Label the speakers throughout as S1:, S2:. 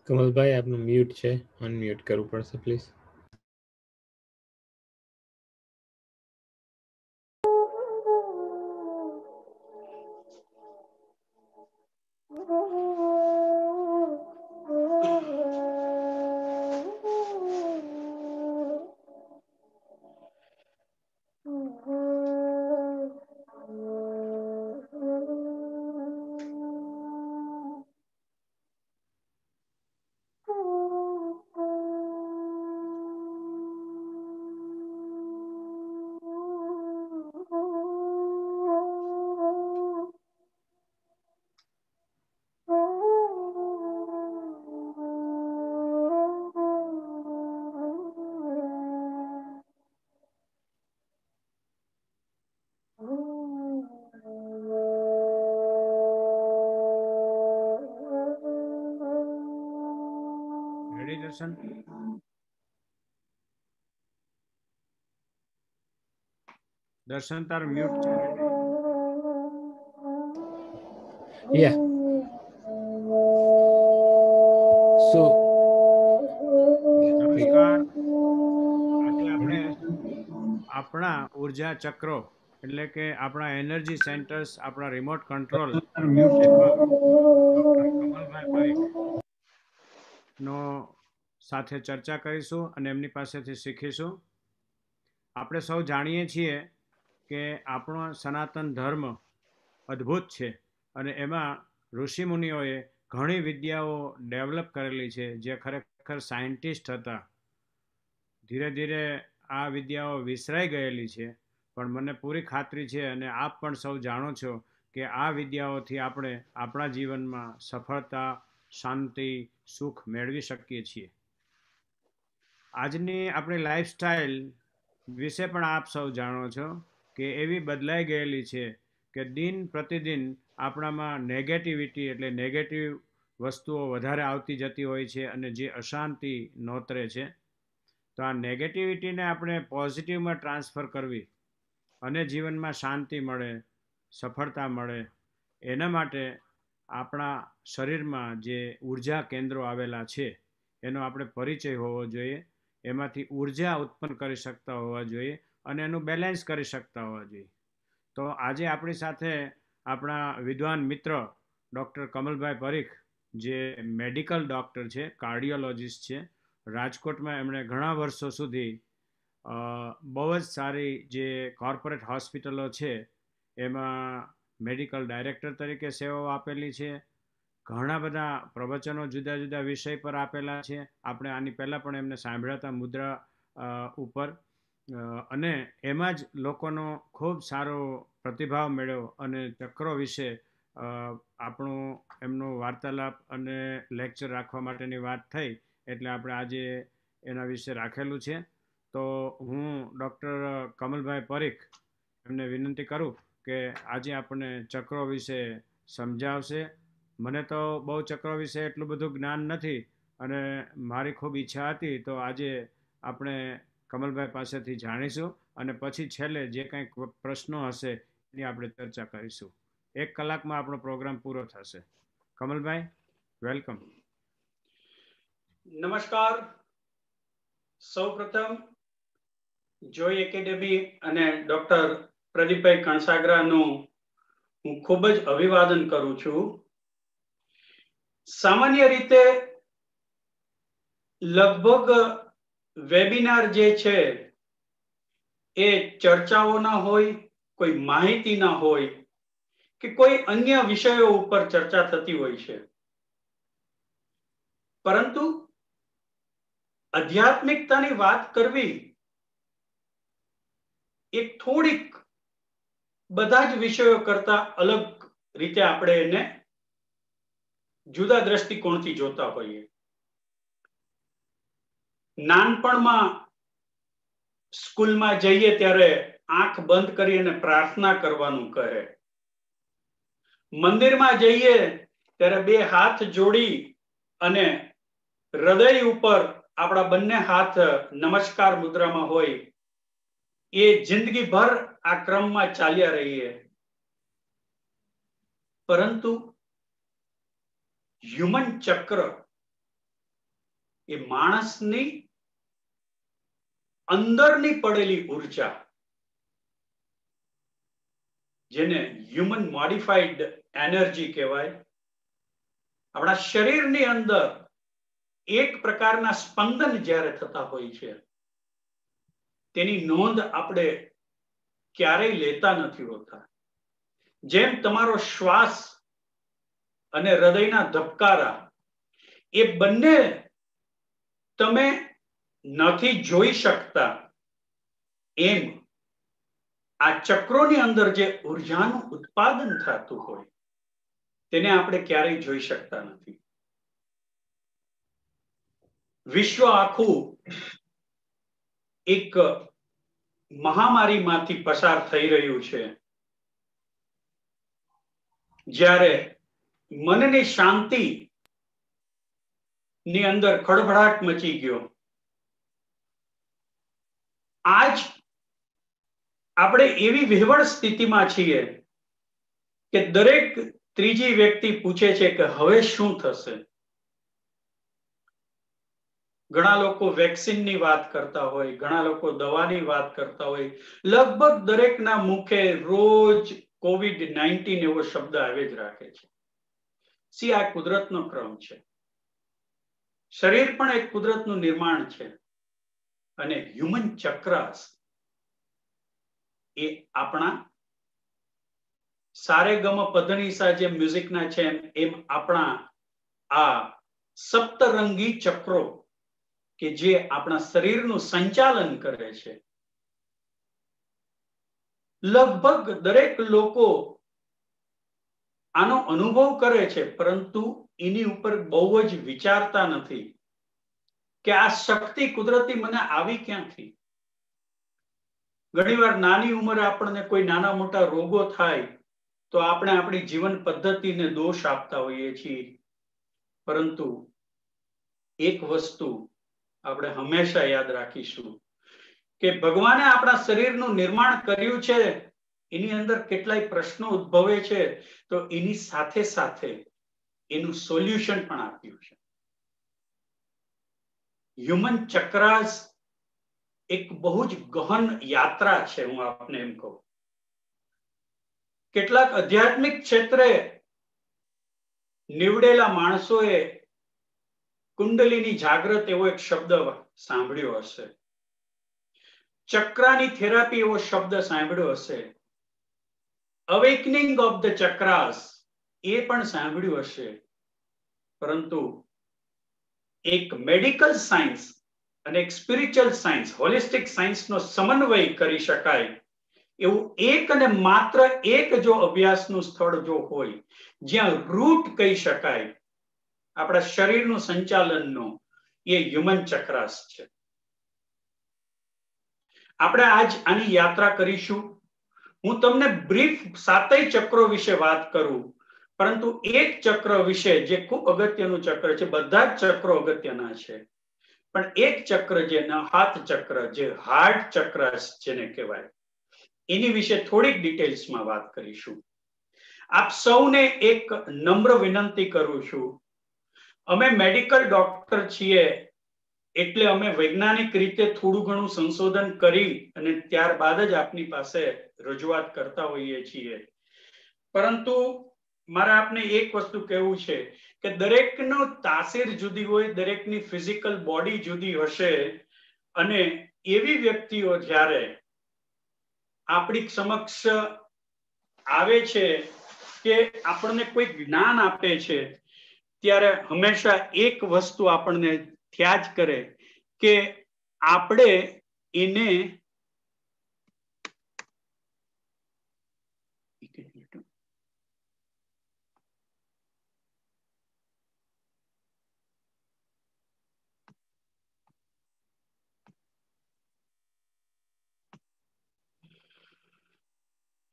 S1: કમલભાઈ આપનું મ્યુટ છે, અનમ્યુટ કરવું પડશે પ્લીઝ.
S2: રેડી દર્શન? દર્શન તાર મ્યુટ છે.
S1: Yeah. So
S2: નમસ્કાર. આજે આપણે આપણા ઉર્જા ચક્રો એટલે કે આપણા એનર્જી સેન્ટર્સ, આપણા remote control doctor Kamalbhai Parikh નો સાથે ચર્ચા કરીશું અને એમની પાસેથી શીખીશું. આપણે સૌ જાણીએ છીએ કે આપણો સનાતન ધર્મ અદ્ભુત છે અને એમાં ઋષિમુનિઓએ ઘણી વિદ્યાઓ ડેવલપ કરેલી છે જે ખરેખર સાયન્ટિસ્ટ હતા. ધીરે ધીરે આ વિદ્યાઓ વિસરાઈ ગયેલી છે, પણ મને પૂરી ખાતરી છે અને આપ પણ સૌ જાણો છો કે આ વિદ્યાઓથી આપણે આપણા જીવનમાં સફળતા, શાંતિ, સુખ મેળવી શકીએ છીએ. આજની આપણી લાઈફસ્ટાઈલ વિશે પણ આપ સૌ જાણો છો કે એવી બદલાઈ ગયેલી છે કે દિન પ્રતિદિન આપણામાં નેગેટિવિટી એટલે નેગેટિવ વસ્તુઓ વધારે આવતી જતી હોય છે અને જે અશાંતિ નોતરે છે. તો આ નેગેટિવિટીને આપણે પોઝિટિવમાં ટ્રાન્સફર કરવી અને જીવનમાં શાંતિ મળે, સફળતા મળે, એના માટે આપણા શરીરમાં જે ઉર્જા કેન્દ્રો આવેલા છે એનો આપણે પરિચય હોવો જોઈએ. એમાંથી ઉર્જા ઉત્પન્ન કરી શકતા હોવા જોઈએ અને એનું બેલેન્સ કરી શકતા હોવા જોઈએ. તો આજે આપણી સાથે આપણા વિદ્વાન મિત્ર ડૉક્ટર કમલભાઈ પરીખ, જે મેડિકલ ડૉક્ટર છે, કાર્ડિયોલોજિસ્ટ છે. રાજકોટમાં એમણે ઘણા વર્ષો સુધી બહુ જ સારી જે કોર્પોરેટ હોસ્પિટલો છે એમાં મેડિકલ ડાયરેક્ટર તરીકે સેવાઓ આપેલી છે. ઘણા બધા પ્રવચનો જુદા જુદા વિષય પર આપેલા છે. આપણે આની પહેલાં પણ એમને સાંભળ્યા હતા મુદ્રા ઉપર, અને એમાં જ લોકોનો ખૂબ સારો પ્રતિભાવ મળ્યો અને ચક્રો વિશે આપણું એમનો વાર્તાલાપ અને લેક્ચર રાખવા માટેની વાત થઈ, એટલે આપણે આજે એના વિશે રાખેલું છે. તો હું ડૉક્ટર કમલભાઈ પરીખ એમને વિનંતી કરું કે આજે આપણને ચક્રો વિશે સમજાવશે. મને તો બહુ ચક્રો વિશે એટલું બધું જ્ઞાન નથી અને મારી ખૂબ ઈચ્છા હતી, તો આજે આપણે કમલભાઈ પાસેથી જાણીશું અને પછી છેલ્લે જે કંઈક પ્રશ્નો હશે એની આપણે ચર્ચા કરીશું. 1 કલાકમાં આપણો પ્રોગ્રામ પૂરો થશે. કમલભાઈ, વેલકમ.
S3: નમસ્કાર. સૌપ્રથમ જોય એકેડેમી અને ડોક્ટર પ્રદીપભાઈ કણસાગરાનું હું ખૂબ જ અભિવાદન કરું છું. સામાન્ય રીતે લગભગ વેબિનાર જે છે એ ચર્ચાઓના હોય, કોઈ માહિતીના હોય કે કોઈ અન્ય વિષયો ઉપર ચર્ચા થતી હોય છે. પરંતુ આધ્યાત્મિકતાની વાત કરવી એ થોડીક બધા જ વિષયો કરતા અલગ રીતે આપણે એને જુદા દ્રષ્ટિકોણથી જોતા હોઈએ. નાનપણમાં સ્કૂલમાં જઈએ ત્યારે આંખ બંધ કરીને પ્રાર્થના કરવાનું કહે. મંદિરમાં જઈએ ત્યારે બે હાથ જોડી અને હૃદય ઉપર આપણા બંને હાથ નમસ્કાર મુદ્રામાં હોય. એ જિંદગીભર આ ક્રમમાં ચાલ્યા રહીએ. પરંતુ હ્યુમન ચક્ર એ માણસની અંદરની પડેલી ઉર્જા, જેને હ્યુમન મોડિફાઈડ એનર્જી કહેવાય, આપણા શરીરની અંદર એક પ્રકારના સ્પંદન જ્યારે થતા હોય છે તેની નોંધ આપણે ક્યારેય લેતા નથી હોતા. જેમ તમારો શ્વાસ અને હૃદયના ધબકારા એ બંને તમે નથી જોઈ શકતા, એમ આ ચક્રોની અંદર જે ઉર્જાનું ઉત્પાદન થતું હોય તેને આપણે ક્યારેય જોઈ શકતા નથી. વિશ્વ આખું એક મહામારીમાંથી પસાર થઈ રહ્યું છે. જ્યારે મનની શાંતિ ની અંદર ખળભળાટ મચી ગયો. આજ આપણે એવી વિહવળ સ્થિતિમાં છીએ કે દરેક ત્રીજી વ્યક્તિ પૂછે છે કે હવે શું થશે. ઘણા લોકો વેક્સિનની વાત કરતા હોય, ઘણા લોકો દવાની વાત કરતા હોય. લગભગ દરેકના મુખે રોજ COVID-19 એવો શબ્દ આવે જ રાખે છે. આ કુદરતનો ક્રમ છે. શરીર પણ એક કુદરતનું નિર્માણ છે. અને હ્યુમન ચક્રાસ એ આપણા સારેગમ પધનિસા જે મ્યુઝિકના છે એમ આપણા આ સપ્તરંગી ચક્રો કે જે આપણા શરીરનું સંચાલન કરે છે. લગભગ દરેક લોકો આનો અનુભવ કરે છે, પરંતુ એની ઉપર બહુ જ વિચારતા નથી કે આ શક્તિ કુદરતી મને આવી ક્યાંથી. ઘણીવાર નાની ઉંમરે આપણને કોઈ નાના મોટા રોગો થાય તો આપણે આપણી જીવન પદ્ધતિને દોષ આપતા હોઈએ છીએ. પરંતુ એક વસ્તુ આપણે હંમેશા યાદ રાખીશું કે ભગવાને આપણા શરીરનું નિર્માણ કર્યું છે, એની અંદર કેટલાય પ્રશ્નો ઉદ્ભવે છે, તો એની સાથે સાથે એનું સોલ્યુશન પણ આપ્યું છે. હ્યુમન ચક્રાસ એક બહુ જ ગહન યાત્રા છે. હું આપને એમ કહું, કેટલાક આધ્યાત્મિક ક્ષેત્રે નીવડેલા માણસોએ કુંડલીની જાગૃત એવો એક શબ્દ સાંભળ્યો હશે. ચક્રાની થેરાપી એવો શબ્દ સાંભળ્યો હશે. અવેકનિંગ ઓફ ધ ચક્રાસ એ પણ સાંભળ્યું હશે. પરંતુ એક મેડિકલ સાયન્સ અને એક સ્પિરિચ્યુઅલ સાયન્સ, હોલિસ્ટિક સાયન્સનો સમન્વય કરી શકાય એવું એક અને માત્ર એક જો અભ્યાસનું સ્થળ જો હોય જ્યાં રૂટ કહી શકાય આપણા શરીરનું સંચાલનનો, એ હ્યુમન ચક્રાસ છે. આપણે આજ આની યાત્રા કરીશું. હું તમને બ્રીફ 7 ચક્રો વિશે વાત કરું, પરંતુ એક ચક્ર વિશે જે ખૂબ અગત્યનું ચક્ર છે, બધા જ ચક્રો અગત્યના છે, પણ એક ચક્ર જે હાથ ચક્ર, જે હાર્ટ ચક્ર જેને કહેવાય, એની વિશે થોડીક ડિટેલ્સમાં વાત કરીશું. આપ સૌને એક નમ્ર વિનંતી કરું છું. અમે મેડિકલ ડોક્ટર છીએ એટલે અમે વૈજ્ઞાનિક રીતે થોડું ઘણું સંશોધન કરી અને ત્યારબાદ જ આપની પાસે રજૂઆત કરતા હોઈએ છીએ. પરંતુ મારે આપને એક વસ્તુ કહેવું છે કે દરેકનો તાસીર જુદી હોય, દરેકની ફિઝિકલ બોડી જુદી હશે, અને એવી વ્યક્તિઓ જ્યારે આપણી સમક્ષ આવે છે કે આપણને કોઈ જ્ઞાન આપે છે, ત્યારે હંમેશા એક વસ્તુ આપણને થયા જ કરે કે આપણે એને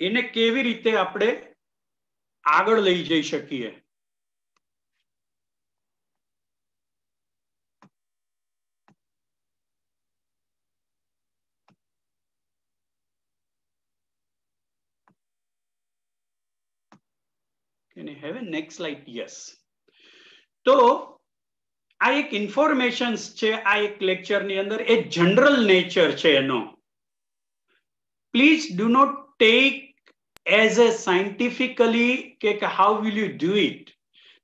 S3: એને કેવી રીતે આપણે આગળ લઈ જઈ શકીએ. Can I have a next slide? Yes. તો આ એક ઇન્ફોર્મેશન્સ છે, આ એક લેક્ચરની અંદર એક જનરલ નેચર છે એનો. Please do not take as a scientifically કે how will you do it.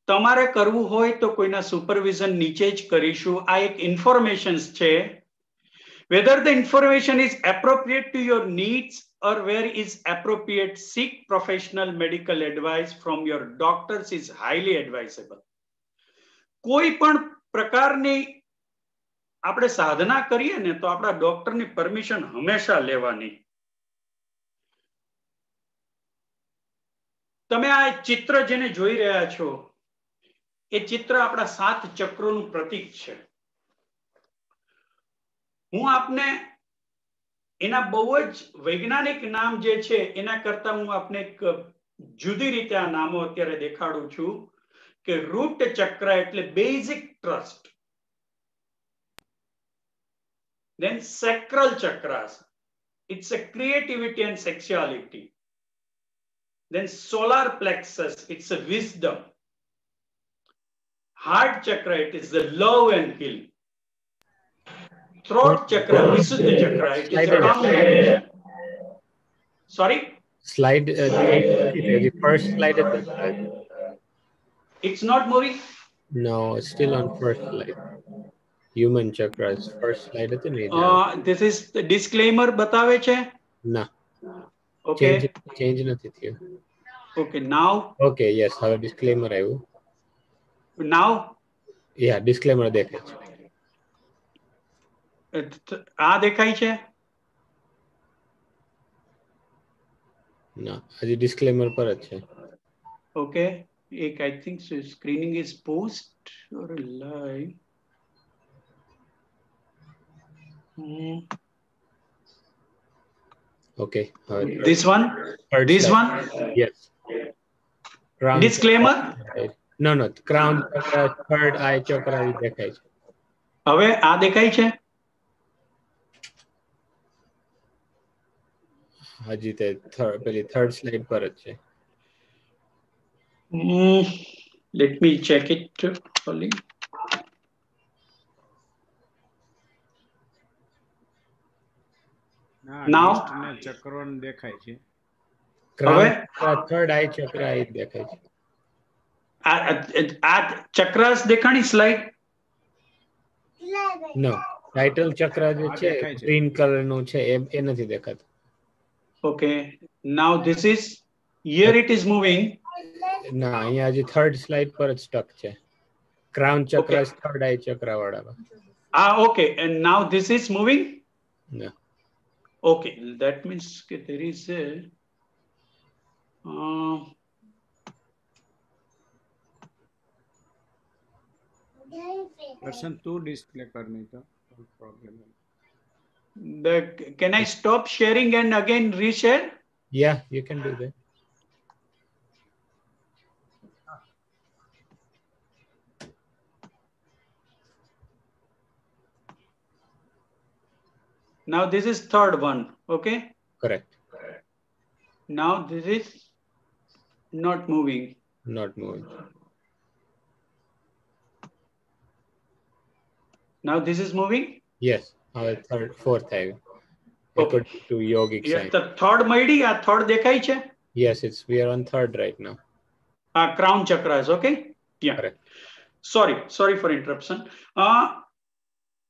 S3: તમારે કરવું હોય તો કોઈના સુપરવિઝન નીચે જ કરીશું. આ એક ઇન્ફોર્મેશન્સ છે. Whether the information is appropriate to your needs or where is appropriate, seek professional medical advice from your doctors is highly advisable. કોઈ પણ પ્રકારની આપણે સાધના કરીએ ને તો આપણા ડોક્ટરની પરમિશન હંમેશા લેવાની. તમે આ ચિત્ર જેને જોઈ રહ્યા છો, એ ચિત્ર આપણા 7 ચક્રોનું પ્રતીક છે. હું આપને એના બહુ જ વૈજ્ઞાનિક નામ જે છે એના કરતા હું આપને એક જુદી રીતે આ નામો અત્યારે દેખાડું છું કે રૂટ ચક્ર એટલે basic trust, then sacral chakras, it's a creativity and sexuality, then solar plexus, it's a wisdom, heart chakra, it is the love and healing, throat chakra, Visuddha chakra, it is a communication. Sorry?
S1: Slide, the first slide.
S3: It's not moving?
S1: No, it's still on first slide. Human chakras, first slide.
S3: This is the disclaimer બતાવે છે?
S1: ના.
S3: Okay.
S1: Change નથી થયું.
S3: Okay, now?
S1: Okay, yes, હવે disclaimer આવ્યું.
S3: Now?
S1: Yeah, disclaimer દેખાય છે.
S3: આ દેખાય છે?
S1: ના, હજી disclaimer પર જ છે.
S3: Okay, એક I think so screening is post or live.
S1: Okay.
S3: This one? This
S1: slide.
S3: one?
S1: Yes. Crown
S3: Disclaimer?
S1: No, crown chakra, third eye chakra દેખાય છે.
S3: હવે આ દેખાય છે?
S1: હજી તે પેલી third slide પર જ છે.
S3: Let me check it fully. Now?
S2: ચક્રોન દેખાય છે.
S3: હવે
S1: third eye chakra એ દેખાય છે.
S3: આ ચક્રાસ દેખાણી સ્લાઇડ?
S1: No, title chakra જે છે green color નું છે એ નથી દેખાતું.
S3: Okay, now this is here it is moving.
S1: ના, અહીંયા હજી third slide પર જ stuck છે. crown chakra is third eye chakra વાળા.
S3: Okay, and now this is moving?
S1: No.
S3: Okay, that means there is a
S2: person to display करने का problem है.
S3: Can I stop sharing and again reshare?
S1: Yeah, you can do that.
S3: Now this is third one, okay?
S1: Correct.
S3: Now this is not moving.
S1: Not moving.
S3: Now this is moving.
S1: Yes, હવે fourth આવ્યું.
S3: Okay.
S1: According to yogic
S3: Yeah,
S1: science.
S3: the third મળી, આ third દેખાય છે?
S1: Yes, we are on third right now.
S3: Crown chakras, okay? Yeah.
S1: Correct.
S3: Sorry for interruption.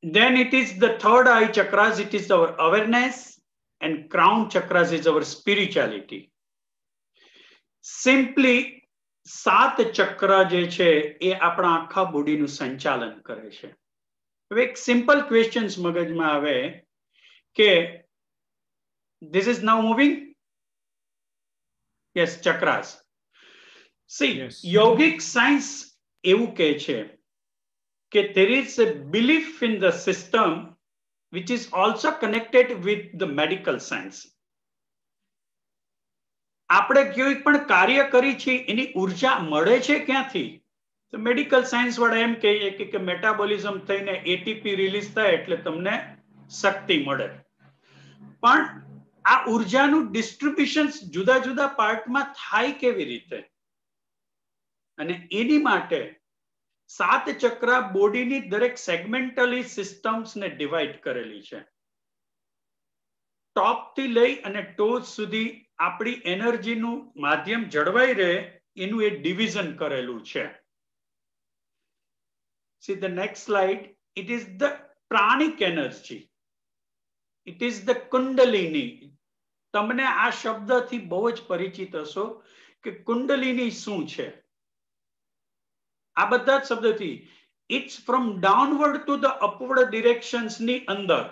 S3: Then it is the third eye chakras, it is our awareness, and crown chakras is our spirituality. Simply 7 ચક્ર જે છે એ આપણા આખા બોડીનું સંચાલન કરે છે. હવે એક સિમ્પલ ક્વેશ્ચન્સ મગજમાં આવે કે this is now moving. Yes, chakras. See,
S2: Yes.
S3: yogic science એવું કહે છે કે there is a belief in the system which is also connected with the medical science. આપણે કોઈ પણ કાર્ય કરી છે એની ઉર્જા મળે છે ક્યાંથી? તો મેડિકલ સાયન્સ વાળા એમ કહીએ કે મેટાબોલિઝમ થઈને એટીપી રિલીઝ થાય એટલે તમને શક્તિ મળે. પણ આ ઉર્જાનું ડિસ્ટ્રીબ્યુશન જુદા જુદા પાર્ટમાં થાય કેવી રીતે? અને એની માટે 7 ચક્ર બોડીની દરેક સેગમેન્ટલી સિસ્ટમ્સને ડિવાઈડ કરેલી છે. ટોપ થી લઈ અને ટોચ સુધી આપણી એનર્જીનું માધ્યમ જળવાઈ રહે એનું એક ડિવિઝન કરેલું છે. See the next slide. It is the pranic energy. It is the kundalini. તમને આ શબ્દથી બહુ જ પરિચિત હશો કે કુંડલિની શું છે. આ બધા જ શબ્દથી it's from downward to the upward directions ની અંદર.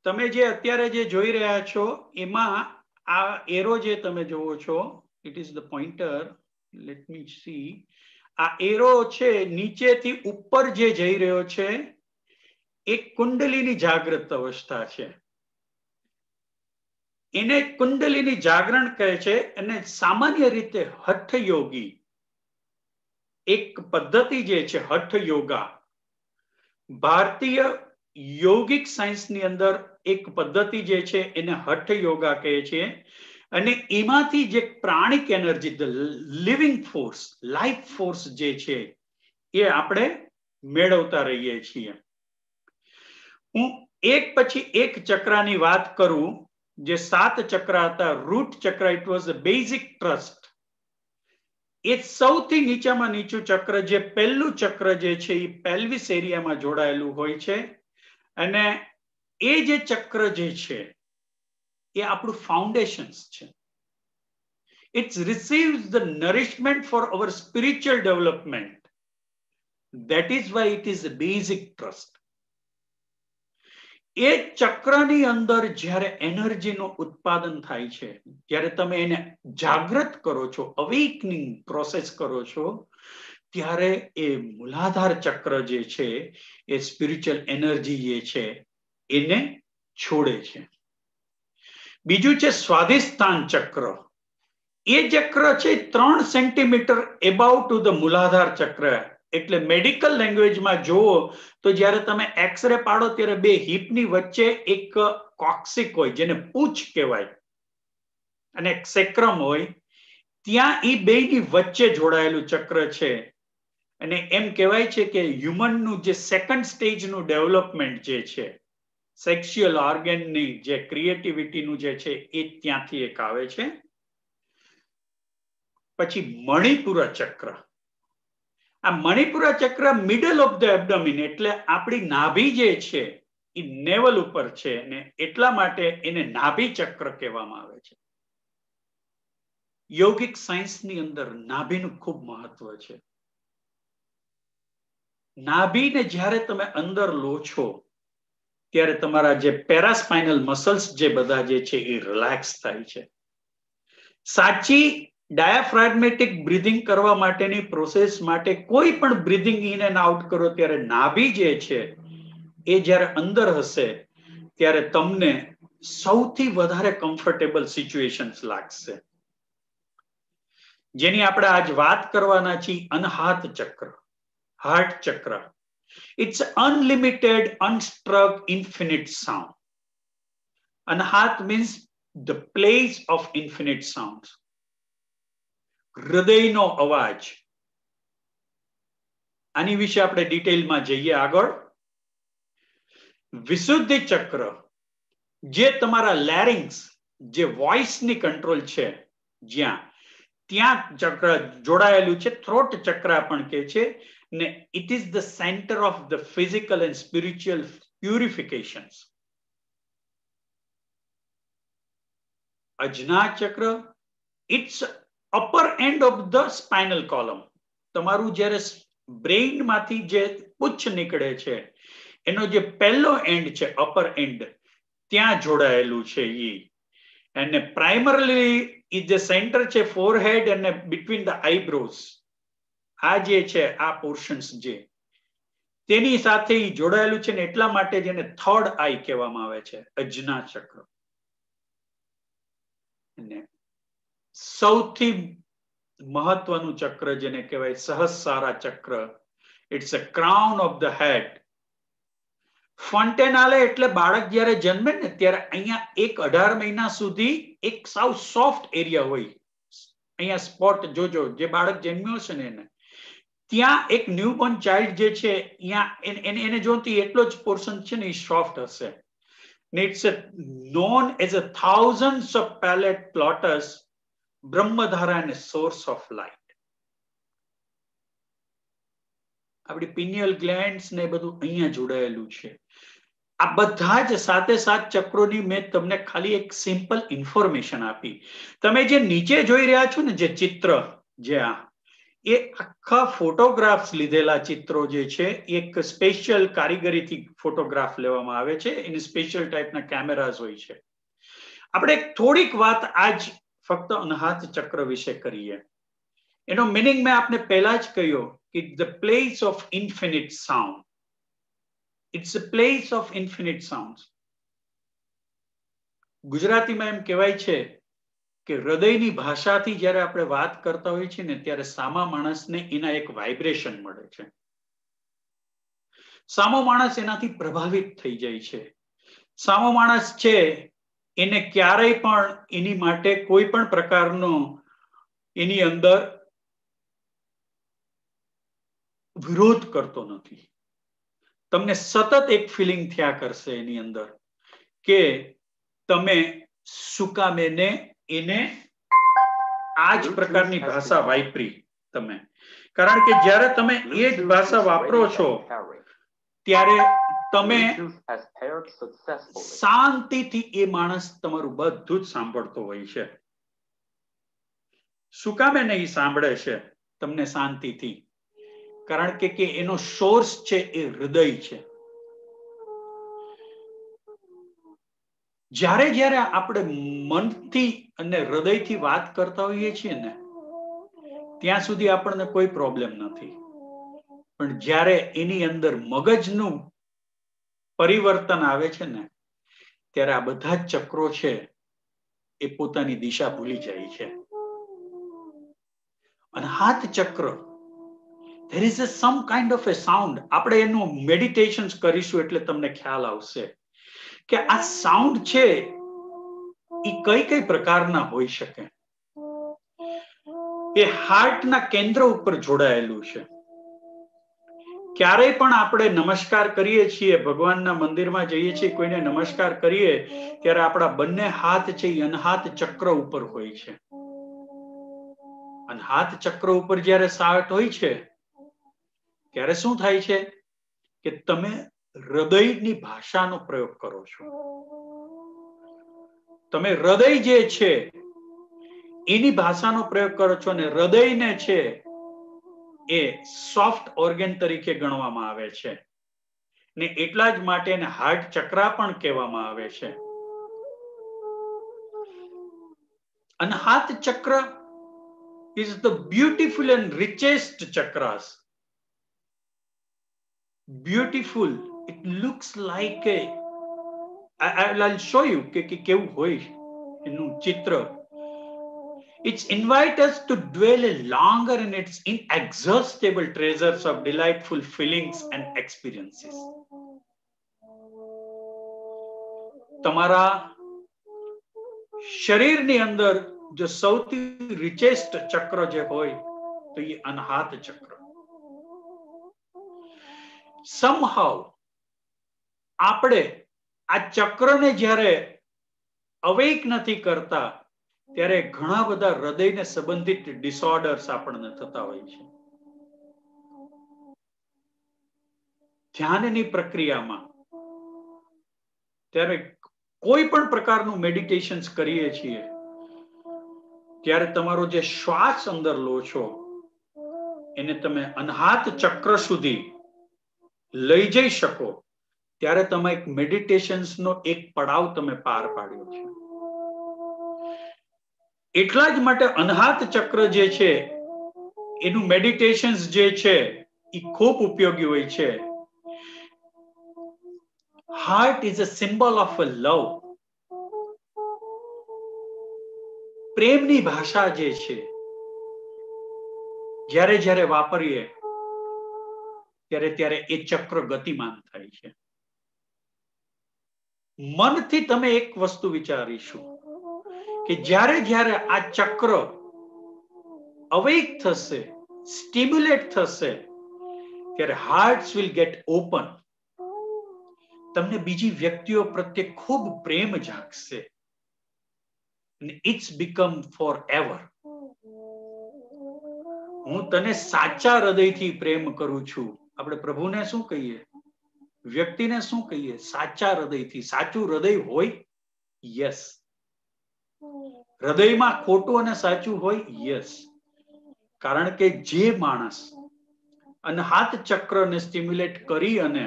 S3: તમે જે અત્યારે જે જોઈ રહ્યા છો એમાં આ એરો જે તમે જોવો છો, it is the pointer. Let me see. આ એરો છે નીચેથી ઉપર જે જઈ રહ્યો છે એ કુંડલીની જાગૃત અવસ્થા છે. એને કુંડલીની જાગરણ કહે છે. અને સામાન્ય રીતે હઠ યોગી એક પદ્ધતિ જે છે હઠ યોગા, ભારતીય યોગિક સાયન્સની અંદર એક પદ્ધતિ જે છે એને હઠ યોગા કહે છે. અને એમાંથી જે pranic energy, the living force, life force જે છે એ આપણે મેળવતા રહીએ છીએ. હું એક પછી એક ચક્રની વાત કરું. જે 7 ચક્ર હતા, root chakra, it was the basic trust. એ સૌથી નીચામાં નીચું ચક્ર, જે પહેલું ચક્ર જે છે એ પેલ્વિસ એરિયામાં જોડાયેલું હોય છે. અને એ જે ચક્ર જે છે એ આપણું ફાઉન્ડેશન્સ છે. It receives the nourishment for our spiritual development. That is why it is a basic trust. એ ચક્રની અંદર જ્યારે એનર્જીનું ઉત્પાદન થાય છે, જ્યારે તમે એને જાગૃત કરો છો, અવેકનિંગ પ્રોસેસ કરો છો, ત્યારે એ મૂલાધાર ચક્ર જે છે એ સ્પિરિચ્યુઅલ એનર્જી જે છે એને છોડે છે. બીજું છે સ્વાધિષ્ઠાન ચક્ર. એ ચક્ર છે 3 સેન્ટીમીટર એબાઉ ટુ ધ મૂલાધાર ચક્ર. એટલે મેડિકલ લેંગ્વેજમાં જુઓ તો જ્યારે તમે એક્સરે પાડો ત્યારે 2 હિપની વચ્ચે એક કોક્સિક હોય જેને પૂંછ કહેવાય અને એક સેક્રમ હોય, ત્યાં એ બેની વચ્ચે જોડાયેલું ચક્ર છે. અને એમ કહેવાય છે કે હ્યુમનનું જે સેકન્ડ સ્ટેજનું ડેવલપમેન્ટ જે છે, સેક્સ્યુઅલ ઓર્ગનની જે ક્રિએટિવિટીનું જે છે એ ત્યાંથી એક આવે છે. પછી મણિપુરા ચક્ર. આ મણિપુરા ચક્ર મિડલ ઓફ ધ એબ્ડોમિન, એટલે આપણી નાભી જે છે એ નેવલ ઉપર છે ને એટલા માટે એને નાભી ચક્ર કહેવામાં આવે છે. યોગિક સાયન્સની અંદર નાભીનું ખૂબ મહત્વ છે. નાભીને જ્યારે તમે અંદર લો છો ત્યારે તમારા જે પેરાસ્પાઇનલ મસલ્સ જે બધા જે છે એ રિલેક્સ થાય છે. સાચી ડાયાફ્રાગ્મેટિક બ્રીધિંગ કરવા માટેની પ્રોસેસ માટે કોઈ પણ બ્રીધિંગ ઇન એન્ડ આઉટ કરો ત્યારે નાભી જે છે એ જ્યારે અંદર હશે ત્યારે તમને સૌથી વધારે કમ્ફર્ટેબલ સિચ્યુએશન્સ લાગશે. જેની આપણે આજ વાત કરવાના છીએ અનહાત chakra, heart chakra. It's unlimited, unstruck, infinite sound. Anahata means the place of infinite sound. હૃદયનો અવાજ. આની વિશે આપણે ડિટેલમાં જઈએ આગળ. વિશુદ્ધિ ચક્ર જે તમારા લેરિંગ્સ, જે વોઇસની કંટ્રોલ છે, ત્યાં ચક્ર જોડાયેલું છે. થ્રોટ ચક્ર પણ કહે છે ને. It is the centre of the physical and spiritual purifications. Ajna chakra, it's upper end of the spinal column. તમારું જ્યારે બ્રેઇન માંથી જે પુચ્છ નીકળે છે એનો જે પહેલો એન્ડ છે, અપર એન્ડ, ત્યાં જોડાયેલું છે ઈ. અને પ્રાઇમરીલી ઈ જે સેન્ટર છે ફોરહેડ અને બિટવીન ધ આઈબ્રોઝ, આ જે છે આ પોર્શન્સ જે તેની સાથે ઈ જોડાયેલું છે ને એટલા માટે જેને થર્ડ આઈ કહેવામાં આવે છે, અજ્ઞા ચક્ર. અને સૌથી મહત્વનું ચક્ર જેને કહેવાય Sahasrara chakra, it's a crown of the head. Fontanelle એટલે બાળક જ્યારે જન્મે ને ત્યારે અહીંયા 18 મહિના સુધી એક સાવ સોફ્ટ એરિયા હોય. અહીંયા સ્પોટ જોજો, જે બાળક જન્મ્યો છે ને એને ત્યાં એક ન્યૂબોર્ન ચાઇલ્ડ જે છે એને જોતી એટલો જ પોર્શન છે ને એ સોફ્ટ હશે. It's known as a thousands of palate plotters, બ્રહ્મધારા and a source of light. આપણી pineal glands ને બધું અહીંયા જોડાયેલું છે. આ બધા જ સાથે સાત ચક્રોની મેં તમને ખાલી એક સિમ્પલ ઇન્ફોર્મેશન આપી. તમે જે નીચે જોઈ રહ્યા છો ને જે ચિત્ર, જે એ આખા ફોટોગ્રાફ્સ લીધેલા ચિત્રો જે છે, એક સ્પેશિયલ કારીગરીથી ફોટોગ્રાફ લેવામાં આવે છે. એની સ્પેશિયલ ટાઈપના કેમેરાઝ હોય છે. આપણે થોડીક વાત આજ ફક્ત અનહાત ચક્ર વિશે કરીએ. એનો મિનિંગ મેં આપને પહેલા જ કહ્યું કે the place of infinite sound. It's a place of infinite sound. ગુજરાતીમાં એમ કહેવાય છે કે હૃદયની ભાષાથી જ્યારે આપણે વાત કરતા હોઈએ છીએ ને ત્યારે સામા માણસને એના એક વાઇબ્રેશન મળે છે. સામો માણસ એનાથી પ્રભાવિત થઈ જાય છે. સામો માણસ છે એને ક્યારેય પણ એની માટે કોઈ પણ પ્રકારનો એની અંદર વિરોધ કરતો નથી. તમને સતત એક ફિલિંગ થયા કરશે એની અંદર કે તમે સુકામેને એને આ જ પ્રકારની ભાષા વાપરી તમે. કારણ કે જ્યારે તમે એ જ ભાષા વાપરો છો ત્યારે તમે શાંતિથી એ માણસ તમારું બધું જ સાંભળતો હોય છે. સુકામેને એ સાંભળે છે તમને શાંતિથી, કારણ કે એનો સોર્સ છે એ હૃદય છે. જ્યારે જ્યારે આપણે મનથી અને હૃદયથી વાત કરતા હોઈએ છીએ ને ત્યાં સુધી આપણને કોઈ પ્રોબ્લેમ નથી. પણ જ્યારે એની અંદર મગજનું પરિવર્તન આવે છે ને ત્યારે આ બધા જ ચક્રો છે એ પોતાની દિશા ભૂલી જાય છે. અને હાથ ચક્ર, there is some kind of a sound. આપણે એનું મેડિટેશન્સ કરીશું એટલે તમને ખ્યાલ આવશે કે આ સાઉન્ડ છે એ કઈ કઈ પ્રકારના હોઈ શકે. એ હાર્ટના કેન્દ્ર ઉપર જોડાયેલું છે. ક્યારેય પણ આપણે નમસ્કાર કરીએ છીએ, ભગવાનના મંદિરમાં જઈએ છીએ, કોઈને નમસ્કાર કરીએ ત્યારે આપણા બંને હાથ છે એ અનહાત ચક્ર ઉપર હોય છે. અનહાત ચક્ર ઉપર જ્યારે સાટ હોય છે ત્યારે શું થાય છે કે તમે હૃદયની ભાષાનો પ્રયોગ કરો છો. તમે હૃદય જે છે એની ભાષાનો પ્રયોગ કરો છો અને હૃદયને છે એ સોફ્ટ ઓર્ગન તરીકે ગણવામાં આવે છે ને એટલા જ માટે એને હાર્ટ ચક્ર પણ કહેવામાં આવે છે. અનહાત ચક્ર is the beautiful and richest chakras. Beautiful. It looks like I'll show you કે કેવું હોય એનું ચિત્ર. It's invite us to dwell longer in its inexhaustible treasures of delightful feelings and experiences. તમારા શરીરની અંદર જો સૌથી રિચેસ્ટ ચક્ર જે હોય તો એ અનહાત ચક્ર. Somehow આપણે આ ચક્રને જ્યારે અવેક નથી કરતા ત્યારે ઘણા બધા હૃદયને સંબંધિત ડિસઓર્ડર્સ આપણને થતા હોય છે. ધ્યાનની પ્રક્રિયામાં ત્યારે કોઈ પણ પ્રકારનું મેડિટેશન્સ કરીએ છીએ ત્યારે તમારો જે શ્વાસ અંદર લો છો એને તમે અનહાત ચક્ર સુધી લઈ જઈ શકો ત્યારે તમે એક મેડિટેશન્સનો એક પડાવ તમે પાર પાડ્યો છે. એટલા જ માટે અનહાત ચક્ર જે છે એનું મેડિટેશન્સ જે છે એ ખૂબ ઉપયોગી હોય છે. Heart is a symbol of a love. પ્રેમની ભાષા જે છે જ્યારે જ્યારે વાપરીએ ત્યારે ત્યારે એ ચક્ર ગતિમાન થાય છે. મનથી તમે એક વસ્તુ વિચારીશું કે જ્યારે જ્યારે આ ચક્ર અવેક થશે, સ્ટિમ્યુલેટ થશે, ત્યારે હાર્ટ્સ વિલ ગેટ ઓપન. તમને બીજી વ્યક્તિઓ પ્રત્યે ખૂબ પ્રેમ જાગશે. It's become forever. હું તને સાચા હૃદયથી પ્રેમ કરું છું. આપણે પ્રભુને શું કહીએ? વ્યક્તિને શું કહીએ? સાચા હૃદયથી. સાચું હૃદય હોય? યસ. હૃદયમાં ખોટું અને સાચું હોય? યસ. કારણ કે જે માણસ અનહાત ચક્રને સ્ટિમ્યુલેટ કરી અને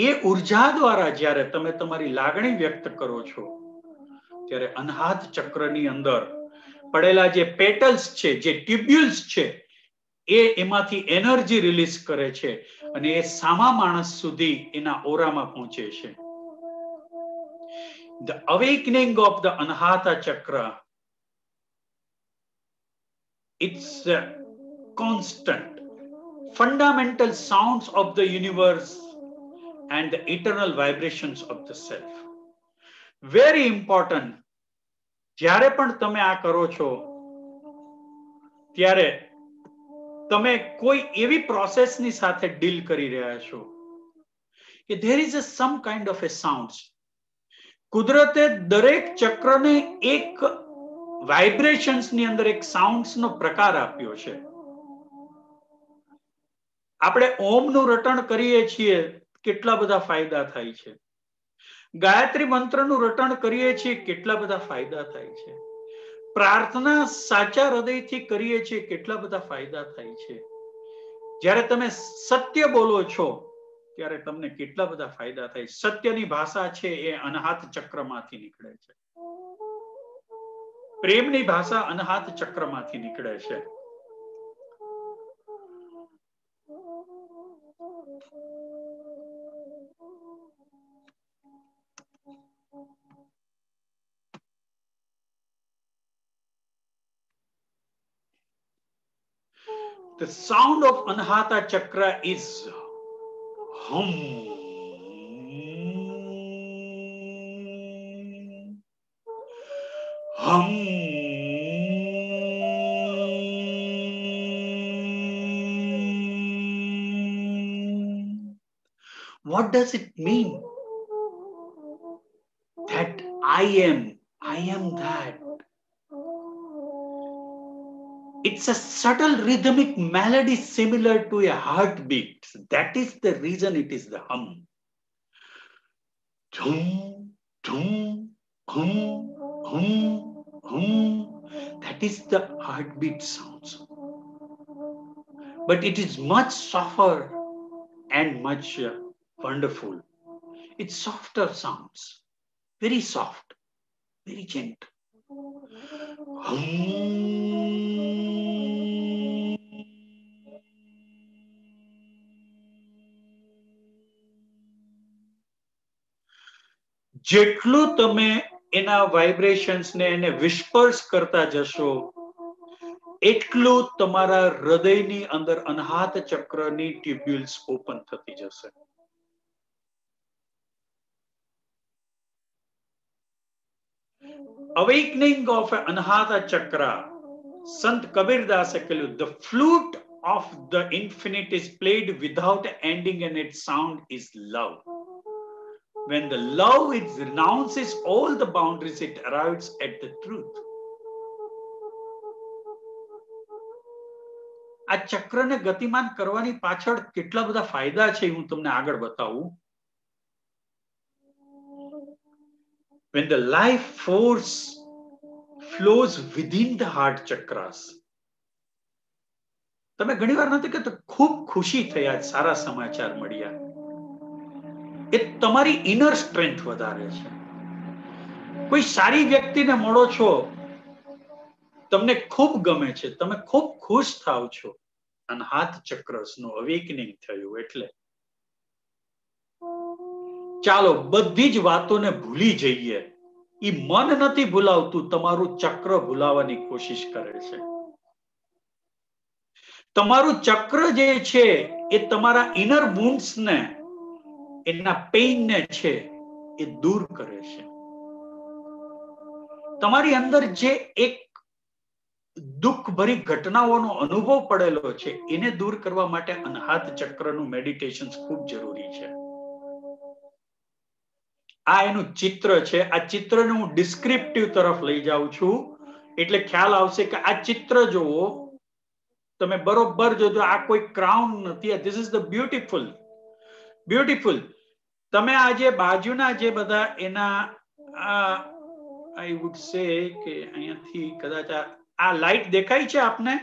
S3: એ ઉર્જા દ્વારા જ્યારે તમે તમારી લાગણી વ્યક્ત કરો છો ત્યારે અનહાત ચક્રની અંદર પડેલા જે પેટલ્સ છે, જે ટ્યુબ્યુલ્સ છે, એ એમાંથી એનર્જી રિલીઝ કરે છે અને એ સામા માણસ સુધી એના ઓરામાં પહોંચે છે. The awakening of the Anahata Chakra, it's a constant, fundamental sounds of the universe and the eternal vibrations of the self. Very important. જ્યારે પણ તમે આ કરો છો ત્યારે તમે કોઈ એવી પ્રોસેસની સાથે ડીલ કરી રહ્યા છો કે there is a some kind of a sounds. કુદરતે દરેક ચક્રને એક વાઇબ્રેશન્સની અંદર એક સાઉન્ડ્સનો પ્રકાર આપ્યો છે. આપણે ઓમનું રટણ કરીએ છીએ, કેટલા બધા ફાયદા થાય છે. ગાયત્રી મંત્રનું રટણ કરીએ છીએ, કેટલા બધા ફાયદા થાય છે. પ્રાર્થના સાચા હૃદયથી કરીએ છીએ, કેટલા બધા ફાયદા થાય છે. જ્યારે તમે સત્ય બોલો છો ત્યારે તમને કેટલા બધા ફાયદા થાય. સત્યની ભાષા છે એ અનહાત ચક્રમાંથી નીકળે છે. પ્રેમની ભાષા અનહાત ચક્રમાંથી નીકળે છે. The sound of Anahata Chakra is hum. Hum. What does it mean? That I am that. It's a subtle rhythmic melody similar to a heartbeat. That is the reason it is the hum. Hum, hum, hum, hum, hum. That is the heartbeat sounds. But it is much softer and much wonderful. It's softer sounds. Very soft, very gentle. Hum. જેટલું તમે એના vibrations ને એને વિસ્પર્સ કરતા જશો એટલું તમારા હૃદયની અંદર અનહાત ચક્રની ટ્યુબ્યુલ્સ ઓપન થતી જશે. Awakening of Anahata Chakra, Sant Kabir Das કહ્યું, the flute of the infinite is played without ending and its sound is love. When the love it renounces all the boundaries, it arrives at the truth. આ ચક્રને ગતિમાન કરવાની પાછળ કેટલા બધા ફાયદા છે હું તમને આગળ બતાવું. When the life force flows within the heart chakras, તમે ઘણીવાર નથી કહેતા ખૂબ ખુશી થઈ, આજ સારા સમાચાર મળ્યા. એ તમારી ઇનર સ્ટ્રેન્થ વધારે છે. કોઈ સારી વ્યક્તિને મળો છો, તમને ખૂબ ગમે છે, તમે ખૂબ ખુશ થાવ છો, અનહાત ચક્રસનું અવેકનિંગ થયું. એટલે ચાલો બધી જ વાતોને ભૂલી જઈએ. ઈ મન નથી ભૂલાવતું, તમારું ચક્ર ભૂલાવવાની કોશિશ કરે છે. તમારું ચક્ર જે છે એ તમારા ઇનર વુન્ડ્સ ને, એના પેઇન ને છે એ દૂર કરે છે. તમારી અંદર જે એક દુઃખ ભરી ઘટનાઓનો અનુભવ પડેલો છે એને દૂર કરવા માટે અનહાત ચક્રનું મેડિટેશન ખૂબ જરૂરી છે. આ એનું ચિત્ર છે. આ ચિત્રને હું ડિસ્ક્રિપ્ટિવ તરફ લઈ જાઉં છું એટલે ખ્યાલ આવશે કે આ ચિત્ર જોવો તમે બરોબર જોજો. આ કોઈ ક્રાઉન નથી. This is the beautiful. તમે આ જે બાજુના જે બધા એના આઈ વુડ સે કે અહીંયાથી કદાચ આ લાઈટ દેખાય છે આપને?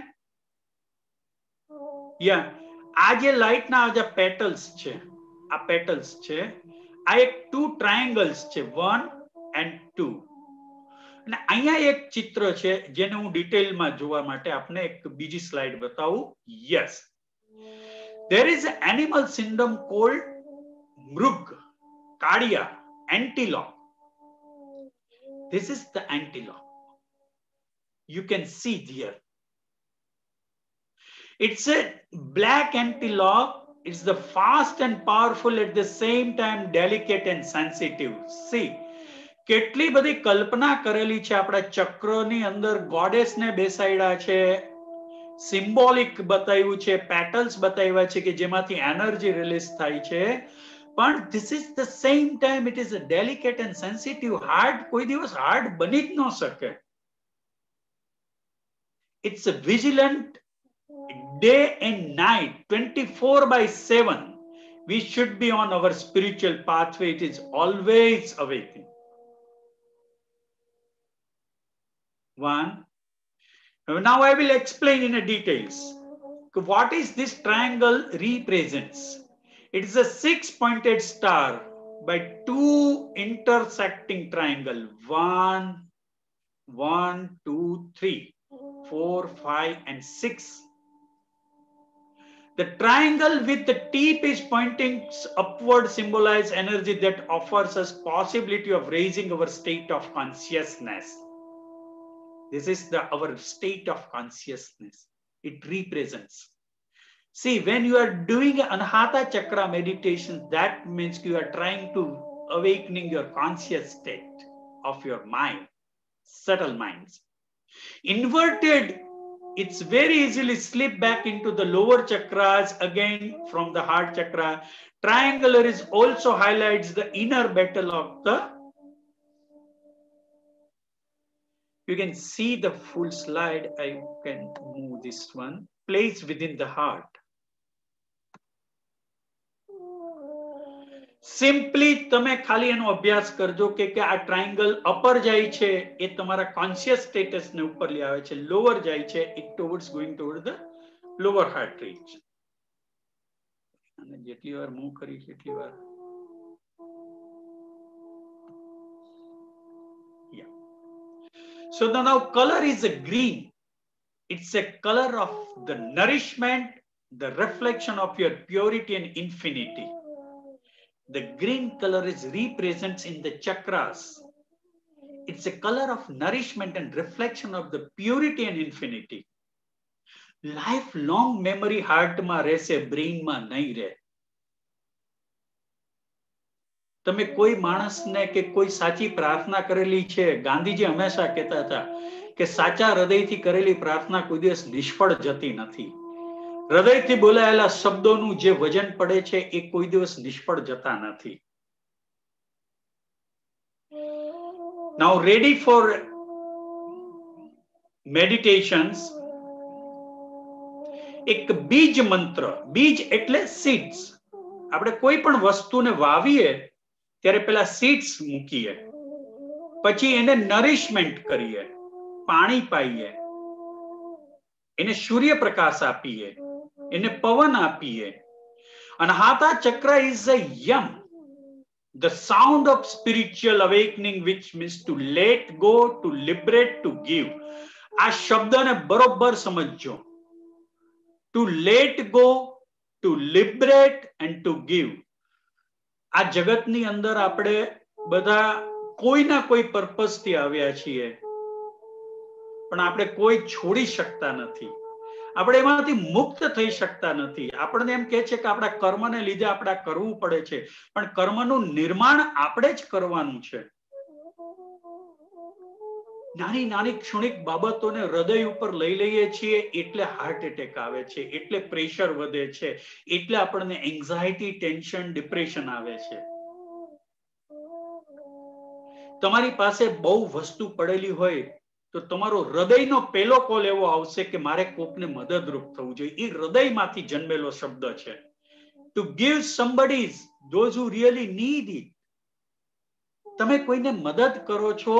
S3: યા આ જે લાઈટ ના જે પેટલ્સ છે, આ પેટલ્સ છે, આ એક 2 ટ્રાયેંગલ્સ છે, 1 and 2. અને અહીંયા એક ચિત્ર છે જેને હું ડિટેલમાં જોવા માટે આપને એક બીજી સ્લાઇડ બતાવું. Yes, there is an animal syndrome called મૃગ, Kaliya, antelope. This is the antelope. You can see here. It's a black antelope. It's the fast and powerful at the same time delicate and sensitive. See, કેટલી બધી કલ્પના કરેલી છે આપણા ચક્રની અંદર. Goddess ને બેસાડ્યા છે, symbolic બતાવ્યું છે, પેટલ્સ બતાવ્યા છે કે જેમાંથી એનર્જી રિલીઝ થાય છે. પણ this is the same time it is a delicate and sensitive. Hard કોઈ દિવસ હાર્ડ બની જ ન શકે. It's a vigilant day and night, 24/7. We should be on our spiritual pathway. It is always awakening. 1. Now I will explain in a details. What is this triangle represents? It is a 6-pointed star by 2 intersecting triangle. 1, 1, 2, 3, 4, 5, and 6. The triangle with the tip is pointing upward symbolize energy that offers us possibility of raising our state of consciousness. This is our state of consciousness. It represents. See, when you are doing Anahata Chakra meditation, that means you are trying to awakening your conscious state of your mind, subtle minds. Inverted, it's very easily slip back into the lower chakras again from the heart chakra. Triangular is also highlights the inner battle of the. You can see the full slide. I can move this one. Place within the heart. Simply તમે ખાલી એનો અભ્યાસ કરજો કે આ triangle upper જાય છે એ તમારા કોન્શિયસ સ્ટેટસ ને ઉપર લઈ આવે છે, લોઅર જાય છે it towards going toward the lower heart reach. અને જેટલી વાર મૂવ કરી એટલી વાર So now color is a green. It's a color of the nourishment, the reflection of your purity and infinity. The green color is represents in the chakras. It's a color of nourishment and reflection of the purity and infinity. Lifelong memory heart ma rehse, brain ma nahi rahe. તમે કોઈ માણસને કે કોઈ સાચી પ્રાર્થના કરેલી છે, ગાંધીજી હંમેશા કહેતા હતા કે સાચા હૃદયથી કરેલી પ્રાર્થના કોઈ દિવસ નિષ્ફળ જતી નથી. હૃદયથી બોલાયેલા શબ્દોનું જે વજન પડે છે એ કોઈ દિવસ નિષ્ફળ જતા નથી. Now ready for meditations. એક બીજ મંત્ર, બીજ એટલે seeds. આપણે કોઈ પણ વસ્તુને વાવીએ ત્યારે પેલા seeds મૂકીએ, પછી એને નરિશમેન્ટ કરીએ, પાણી પાઈએ, એને સૂર્યપ્રકાશ આપીએ, એને પવન આપીએ. Anahata chakra is a yam, the sound of spiritual awakening, which means to let go, to liberate, to give. આ શબ્દને બરોબર સમજજો. To let go, to liberate and to give. આ જગતની અંદર આપણે બધા કોઈ ના કોઈ પર્પસ થી આવ્યા છીએ, પણ આપણે કોઈ છોડી શકતા નથી. આપણે એમાંથી મુક્ત થઈ શકતા નથી. આપણને એમ કહે છે કે આપણા કર્મને લીધે આપણે કરવું પડે છે, પણ કર્મનું નિર્માણ આપણે જ કરવાનું છે. નાની નાની ક્ષણિક બાબતોને હૃદય ઉપર લઈ લઈએ છીએ એટલે હાર્ટ એટેક આવે છે, એટલે પ્રેશર વધે છે, એટલે આપણને એન્ઝાયટી, ટેન્શન, ડિપ્રેશન આવે છે. તમારી પાસે બહુ વસ્તુ પડેલી હોય તો તમારો હૃદયનો પહેલો કોલ એવો આવશે કે મારે કોકને મદદરૂપ થવું જોઈએ. એ હૃદયમાંથી જન્મેલો શબ્દ છે. To give somebody those who really need it. તમે કોઈને મદદ કરો છો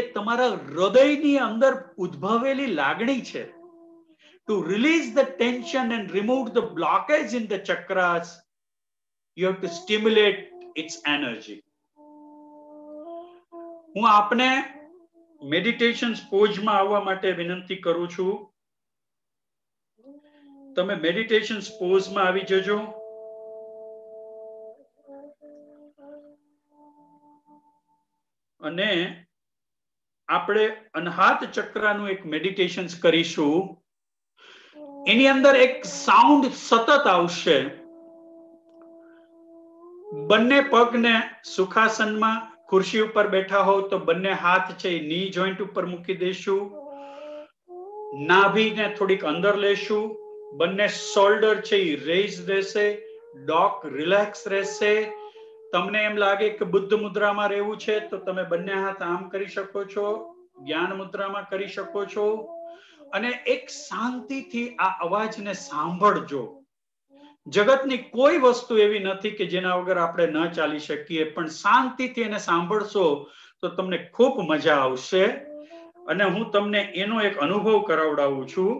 S3: એ તમારા હૃદયની અંદર ઉદ્ભવેલી લાગણી છે. To release the tension and remove the blockage in the chakras, you have to stimulate its energy. હું આપને મેડિટેશન પોઝમાં આવવા માટે વિનંતી કરું છું. તમે મેડિટેશન પોઝમાં આવી જજો. અને આપણે અનહાત ચક્રનું એક મેડિટેશન કરીશું. એની અંદર એક સાઉન્ડ સતત આવશે. બંને પગને સુખાસનમાં, ખુરશી ઉપર બેઠા હોવ તો બંને હાથ છે એ ની જોઈન્ટ ઉપર મૂકી દેશું. નાભીને થોડીક અંદર લેશું. બંને શોલ્ડર છે એ રેઝ રહેશે, ડોક રિલેક્સ રહેશે. તમને એમ લાગે કે બુદ્ધ મુદ્રામાં રહેવું છે તો તમે બંને હાથ આમ કરી શકો છો, જ્ઞાન મુદ્રામાં કરી શકો છો. અને એક શાંતિથી આ અવાજને સાંભળજો. જગતની કોઈ વસ્તુ એવી નથી કે જેના વગર આપણે ન ચાલી શકીએ, પણ શાંતિથી એને સાંભળશો તો તમને ખૂબ મજા આવશે. અને હું તમને એનો એક અનુભવ કરાવડાવું છું.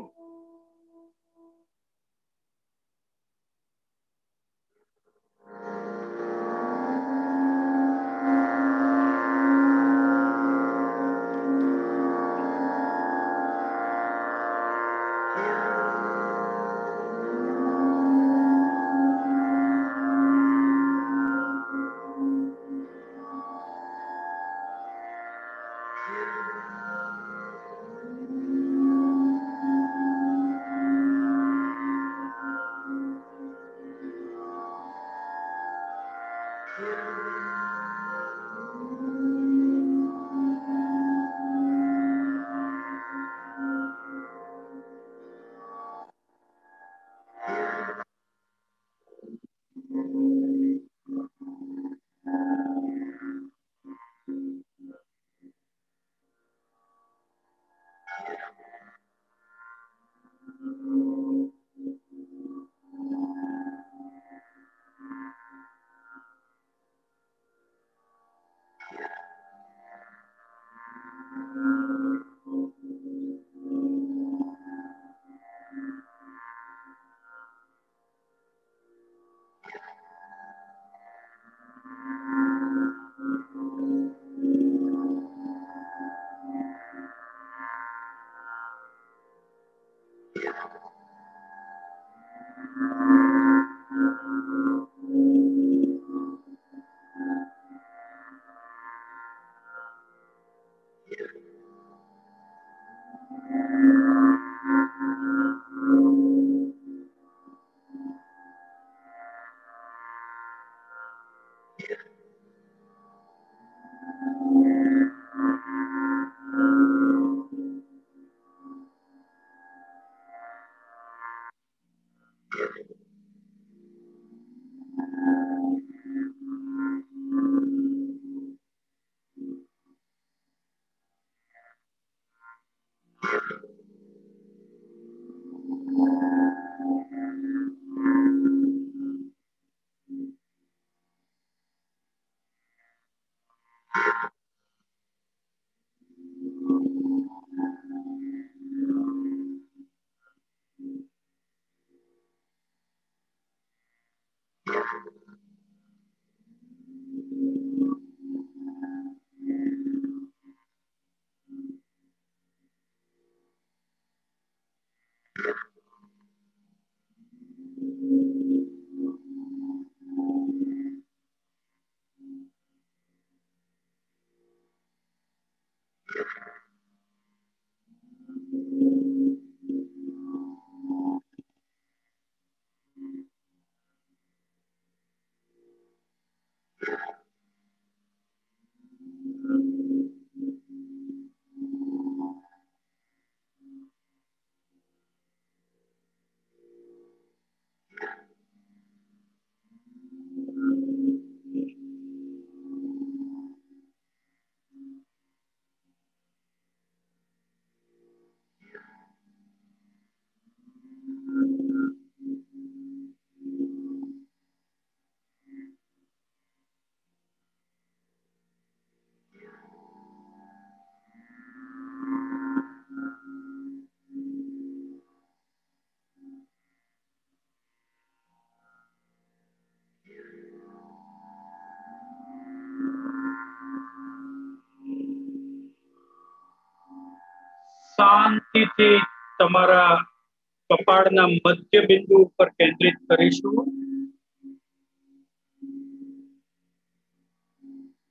S3: શાંતિથી તમારા કપાળના મધ્ય બિંદુ ઉપર કેન્દ્રિત કરીશું.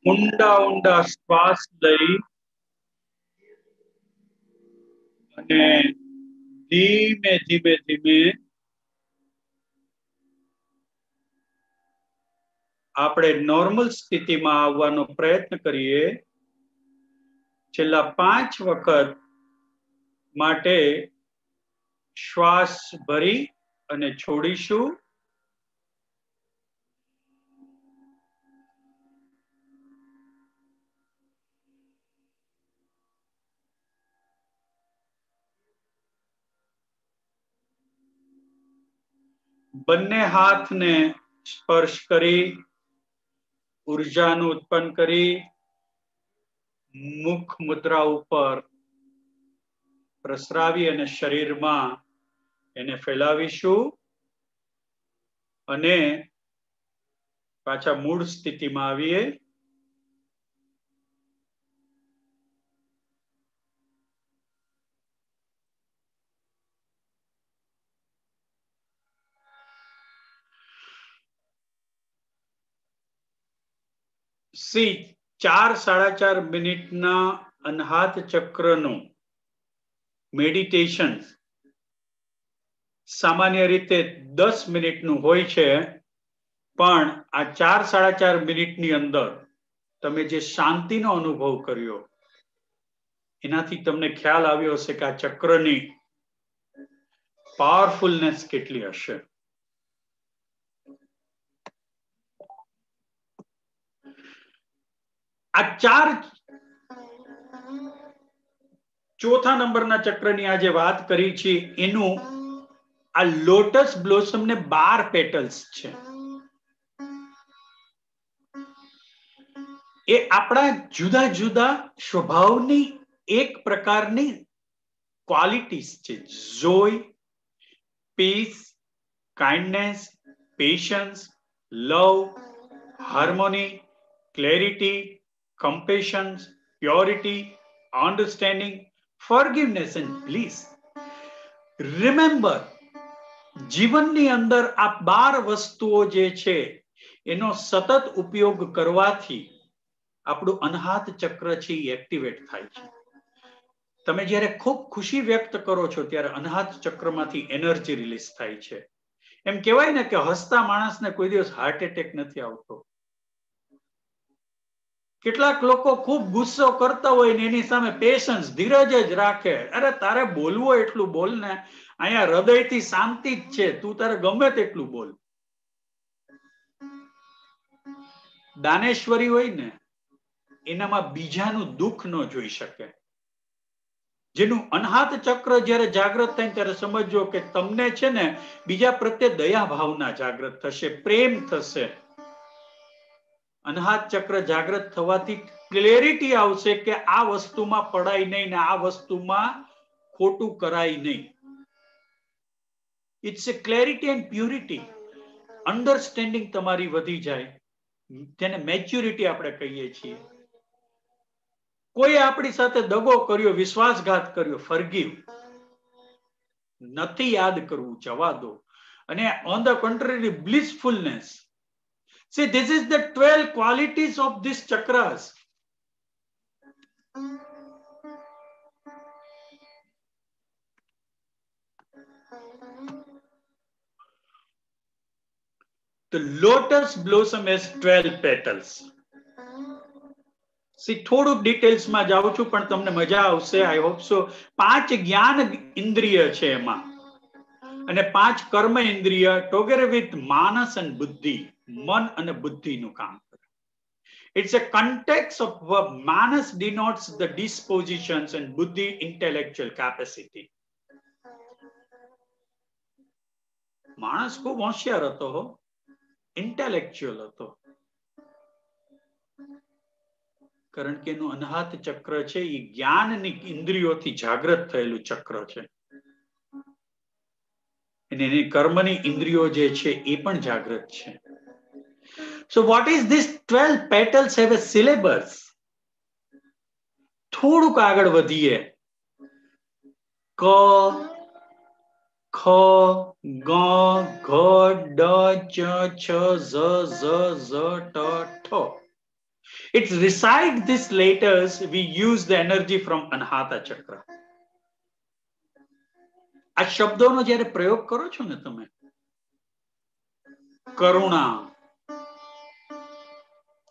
S3: ઊંડા ઊંડા શ્વાસ લઈ અને ધીમે ધીમે ધીમે આપણે નોર્મલ સ્થિતિમાં આવવાનો પ્રયત્ન કરીએ. છેલ્લા 5 વખત માટે શ્વાસ ભરી અને છોડીશું. બંને હાથને સ્પર્શ કરી ઉર્જાનું ઉત્પન્ન કરી મુખ મુદ્રા ઉપર પ્રસરાવી અને શરીરમાં એને ફેલાવીશું અને પાછા મૂળ સ્થિતિમાં આવીએ. સી 4-4.5 મિનિટના અનહાત ચક્રનું મેડિટેશન સામાન્ય રીતે 10 મિનિટનું હોય છે, પણ આ 4-4.5 મિનિટની અંદર તમે જે શાંતિનો અનુભવ કર્યો એનાથી તમને ખ્યાલ આવ્યો હશે કે આ ચક્રની પાવરફુલનેસ કેટલી હશે. આ 4 ચોથા નંબરના ચક્રની આ જે વાત કરી છે એનું આ લોટસ બ્લોસમ ને 12 પેટલ્સ છે. એ આપણા જુદા જુદા સ્વભાવની એક પ્રકારની ક્વોલિટીઝ છે. Joy, peace, kindness, patience, love, harmony, clarity, compassion, purity, understanding, forgiveness and bliss. Remember, જીવનની અંદર આ 12 વસ્તુઓ જે છે એનો સતત ઉપયોગ કરવાથી આપણું અનહાત ચક્ર છે એ એક્ટિવેટ થાય છે. તમે જ્યારે ખૂબ ખુશી વ્યક્ત કરો છો ત્યારે અનહાત ચક્રમાંથી એનર્જી રિલીઝ થાય છે. એમ કહેવાય ને કે હસતા માણસને કોઈ દિવસ હાર્ટ એટેક નથી આવતો. કેટલાક લોકો ખૂબ ગુસ્સો કરતા હોય ને એની સામે પેશન્સ, ધીરજ જ રાખે. અરે તારે બોલવું હોય એટલું બોલ ને, અહીંયા હૃદયથી શાંતિ જ છે, તું તારે ગમે તેટલું બોલ. દાનેશ્વરી હોય ને એનામાં બીજાનું દુઃખ ન જોઈ શકે. જેનું અનહાત ચક્ર જ્યારે જાગૃત થાય ત્યારે સમજો કે તમને છે ને બીજા પ્રત્યે દયા ભાવના જાગૃત થશે, પ્રેમ થશે. અનહાત ચક્ર જાગૃત થવાથી ક્લેરિટી આવશે કે આ વસ્તુમાં પડાય નહીં ને આ વસ્તુમાં ખોટું કરાય નહીં. It's a clarity and purity. Understanding તમારી વધી જાય, તેને મેચ્યોરિટી આપણે કહીએ છીએ. કોઈ આપણી સાથે દગો કર્યો, વિશ્વાસઘાત કર્યો, ફરગીવ. નથી યાદ કરવું, જવા દો. અને on the country blissfulness. See, this is the 12 qualities of this chakras. The lotus blossom has 12 petals. See, થોડુંક ડિટેલ્સમાં જાઉં છું પણ તમને મજા આવશે. I hope so. 5 જ્ઞાન ઇન્દ્રિય છે એમાં અને 5 કર્મ ઇન્દ્રિય together with માનસ and બુદ્ધિ, મન અને બુદ્ધિનું કામ કરે. It's a context of manas denotes the dispositions and buddhi intellectual capacity. માણસ ખૂબ હોશિયાર હતો, ઇન્ટેલેક્ચ્યુઅલ હતો, કારણ કે એનું અનહાત ચક્ર છે એ જ્ઞાનની ઇન્દ્રિયોથી જાગૃત થયેલું ચક્ર છે. અને એની કર્મની ઇન્દ્રિયો જે છે એ પણ જાગૃત છે. So what is this 12 petals have a syllabus? થોડુંક આગળ વધીએ ક, ખ, ગ, ઘ, ડ, ચ, છ, ઝ, ઝ, ઝ, ટ, ઠ. It's recite these letters we use the energy from Anahata Chakra. આ શબ્દોનો જ્યારે પ્રયોગ કરો છો ને તમે, કરુણા,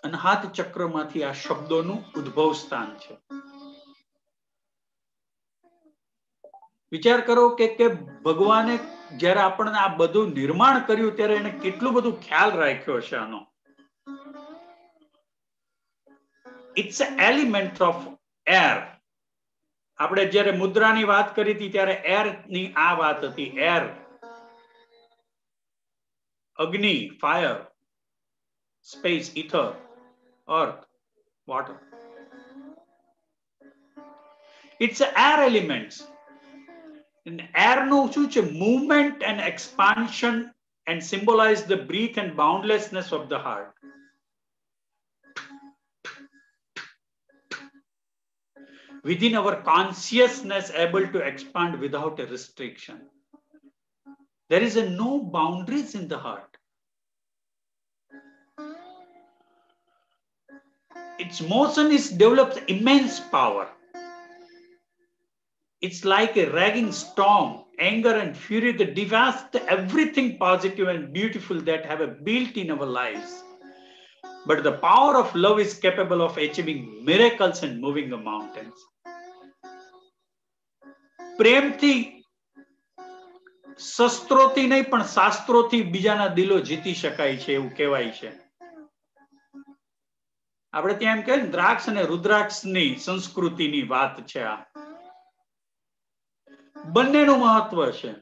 S3: અનહાત ચક્રમાંથી આ શબ્દોનું ઉદ્ભવ સ્થાન છે. વિચાર કરો કે ભગવાને જ્યારે આપણને આ બધું નિર્માણ કર્યું ત્યારે એને કેટલું બધું ખ્યાલ રાખ્યો છે આનો. It's element of air. આપણે જ્યારે મુદ્રાની વાત કરી હતી ત્યારે એર ની આ વાત હતી. એર, અગ્નિ, fire, space, ether, earth, water. It's air elements. Air નું શું છે? Movement and expansion and symbolize the breath and boundlessness of the heart. Within our consciousness able to expand without a restriction. There is no boundaries in the heart. Its motion develops immense power. It's like a raging storm, anger and fury that devast everything positive and beautiful that have built in our lives. But the power of love is capable of achieving miracles and moving the mountains. પ્રેમથી, શસ્ત્રોથી નહીં પણ શાસ્ત્રોથી બીજાના દિલો જીતી શકાય છે એવું કહેવાય છે. આપણે ત્યાં એમ કહે ને, દ્રાક્ષ અને રુદ્રાક્ષની સંસ્કૃતિની વાત છે આ. બંનેનું મહત્વ છે.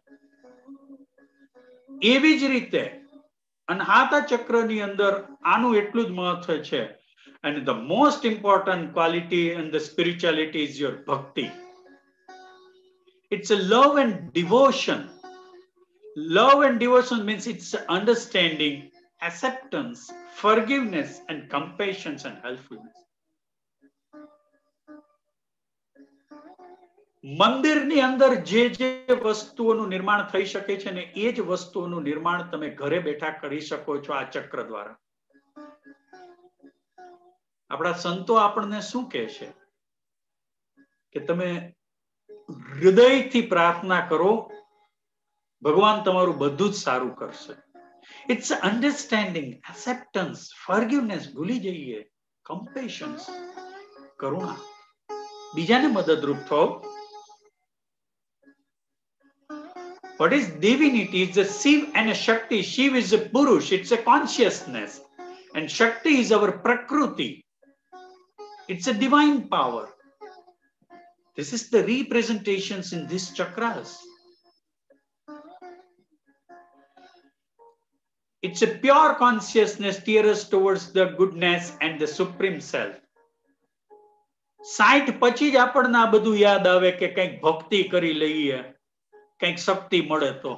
S3: એવી જ રીતે અનહાતા ચક્રની અંદર આનું એટલું જ મહત્વ છે. And the most important quality in the spirituality is your bhakti. It's a love and devotion. Love and devotion means it's understanding, acceptance, forgiveness, and compassion and helpfulness. મંદિરની અંદર જે જે વસ્તુઓનું નિર્માણ થઈ શકે છે ને એ જ વસ્તુઓનું નિર્માણ તમે ઘરે બેઠા કરી શકો છો આ ચક્ર દ્વારા. આપણા સંતો આપણને શું કહે છે કે તમે હૃદયથી પ્રાર્થના કરો, ભગવાન તમારું બધું જ સારું કરશે. ઇટ્સ અન્ડરસ્ટેન્ડિંગ, એક્સેપ્ટન્સ, ફોરગિવનેસ, ભૂલી જઈએ, કમ્પેશન, કરુણા, બીજાને મદદરૂપ થો. What is divinity? It's a Shiv and a Shakti. Shiv is a Purush, it's a consciousness, and Shakti is our Prakruti. It's a divine power. This is the representations in these chakras. It's a pure consciousness steers us towards the goodness and the supreme self. 60 પછી જ આપણને આ બધું યાદ આવે કે કંઈક ભક્તિ કરી લઈએ, કંઈક શક્તિ મળે તો.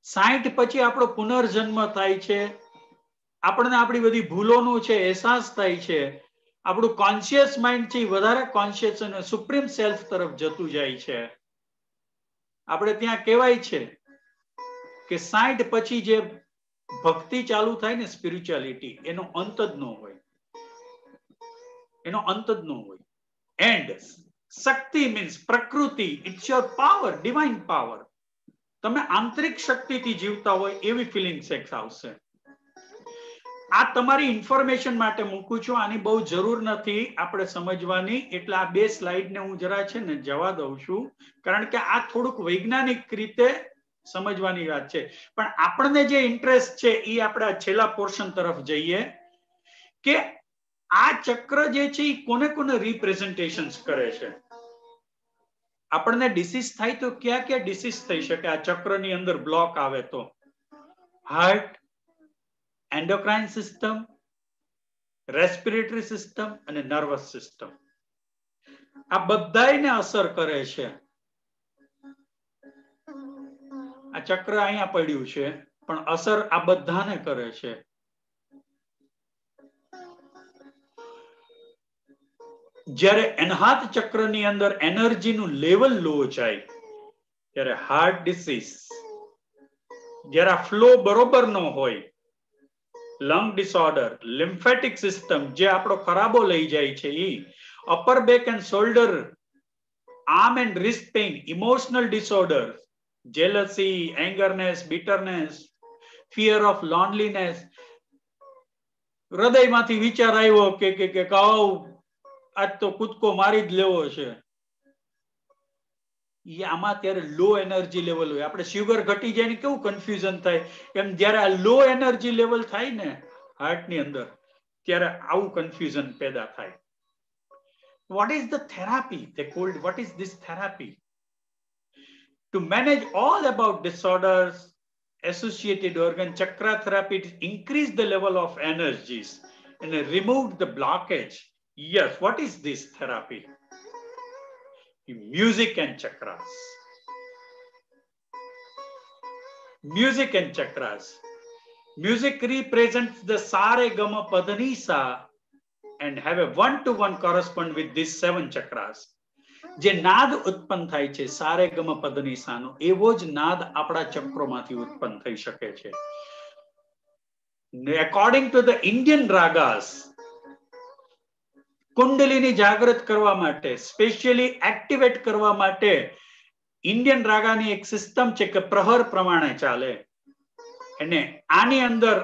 S3: 60 પછી આપણો પુનર્જન્મ થાય છે, આપણને આપણી બધી ભૂલોનું છે અહેસાસ થાય છે, આપણું કોન્શિયસ માઇન્ડ છે વધારે કોન્શિયસ અને સુપ્રીમ સેલ્ફ તરફ જતું જાય છે. આપણે ત્યાં કહેવાય છે કે 60 પછી જે ભક્તિ ચાલુ થાય ને સ્પિરિચ્યુઆલિટી, એનો અંત જ ન હોય, એનો અંત જ ન હોય. And shakti means prakriti, it's your power, divine power. તમે આંતરિક શક્તિથી જીવતા હોય એવી ફિલિંગ સેક્સ આવશે. આ તમારી ઇન્ફોર્મેશન માટે મૂકું છું, આની બહુ જરૂર નથી આપણે સમજવાની, એટલે આ 2 સ્લાઇડને હું જરા છે ને જવા દઉં છું, કારણ કે આ થોડુંક વૈજ્ઞાનિક રીતે સમજવાની વાત છે. પણ આપણને જે ઇન્ટરેસ્ટ છે એ આપણે આ છેલ્લા પોર્શન તરફ જઈએ કે આ ચક્ર જે છે એ કોને કોને રિપ્રેઝન્ટેશન્સ કરે છે. આપણને ડિસીઝ થાય તો ક્યાં ક્યાં ડિસીઝ થઈ શકે આ ચક્રની અંદર બ્લોક આવે તો? Heart, endocrine system, respiratory system અને નર્વસ સિસ્ટમ. આ બધાને અસર કરે છે. આ ચક્ર અહીંયા પડ્યું છે પણ અસર આ બધાને કરે છે. જ્યારે અનાહત ચક્રની અંદર એનર્જીનું લેવલ લો જાય ત્યારે હાર્ટ ડિસીઝ, જ્યારે ફ્લો બરોબર ન હોય, લંગ ડિસઓર્ડર, લિમ્ફેટિક સિસ્ટમ જે આપણો ખરાબો લઈ જાય છે એ, upper back and shoulder, arm and wrist pain, emotional disorder, jealousy, angerness, bitterness, fear of loneliness, હૃદયમાંથી વિચાર આવ્યો કે આજ તો કૂદકો મારી જ લેવો છે, આમાં ત્યારે લો એનર્જી લેવલ હોય. આપણે શુગર ઘટી જાય ને કેવું કન્ફ્યુઝન થાય, એમ જયારે આ લો એનર્જી લેવલ થાય ને હાર્ટની અંદર ત્યારે આવું કન્ફ્યુઝન પેદા થાય. What is the therapy? They called, what is this therapy? To manage all about disorders, associated organ chakra therapy to increase the level of energies and remove the blockage. Yes, what is this therapy? Music and chakras. Music and chakras. Music represents the Sare Gama Padanisa and have a one-to-one correspond with these 7 chakras. જે નાદ ઉત્પન્ન થાય છે સારે ગમ પદનિસાનો, એવો જ નાદ આપણા ચક્રોમાંથી ઉત્પન્ન થઈ શકે છે. According to the Indian ragas, કુંડલીની જાગૃત કરવા માટે, સ્પેશિયલી એક્ટિવેટ કરવા માટે ઇન્ડિયન રાગાની એક સિસ્ટમ છે કે પ્રહર પ્રમાણે ચાલે, અને આની અંદર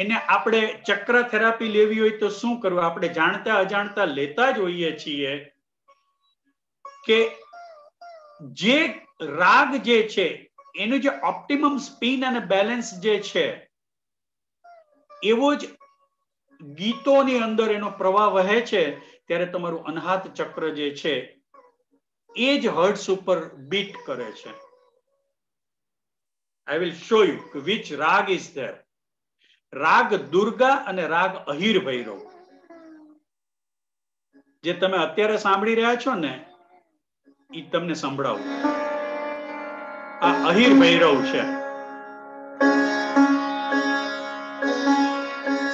S3: એને આપણે ચક્ર થેરાપી લેવી હોય તો શું કરવું? આપણે જાણતા અજાણતા લેતા જ હોઈએ છીએ કે જે રાગ જે છે એનું જે ઓપ્ટિમમ સ્પિન અને બેલેન્સ જે છે એવો જ ગીતોની અંદર એનો પ્રવાહ વહે છે, ત્યારે તમારું અનાહત ચક્ર જે છે એ જ હર્ટ્સ ઉપર બીટ કરે છે. I will show you which rag is there. રાગ દુર્ગા અને રાગ અહિર ભૈરવ જે તમે અત્યારે સાંભળી રહ્યા છો ને એ તમને સંભળાવું. આ અહિર ભૈરવ છે,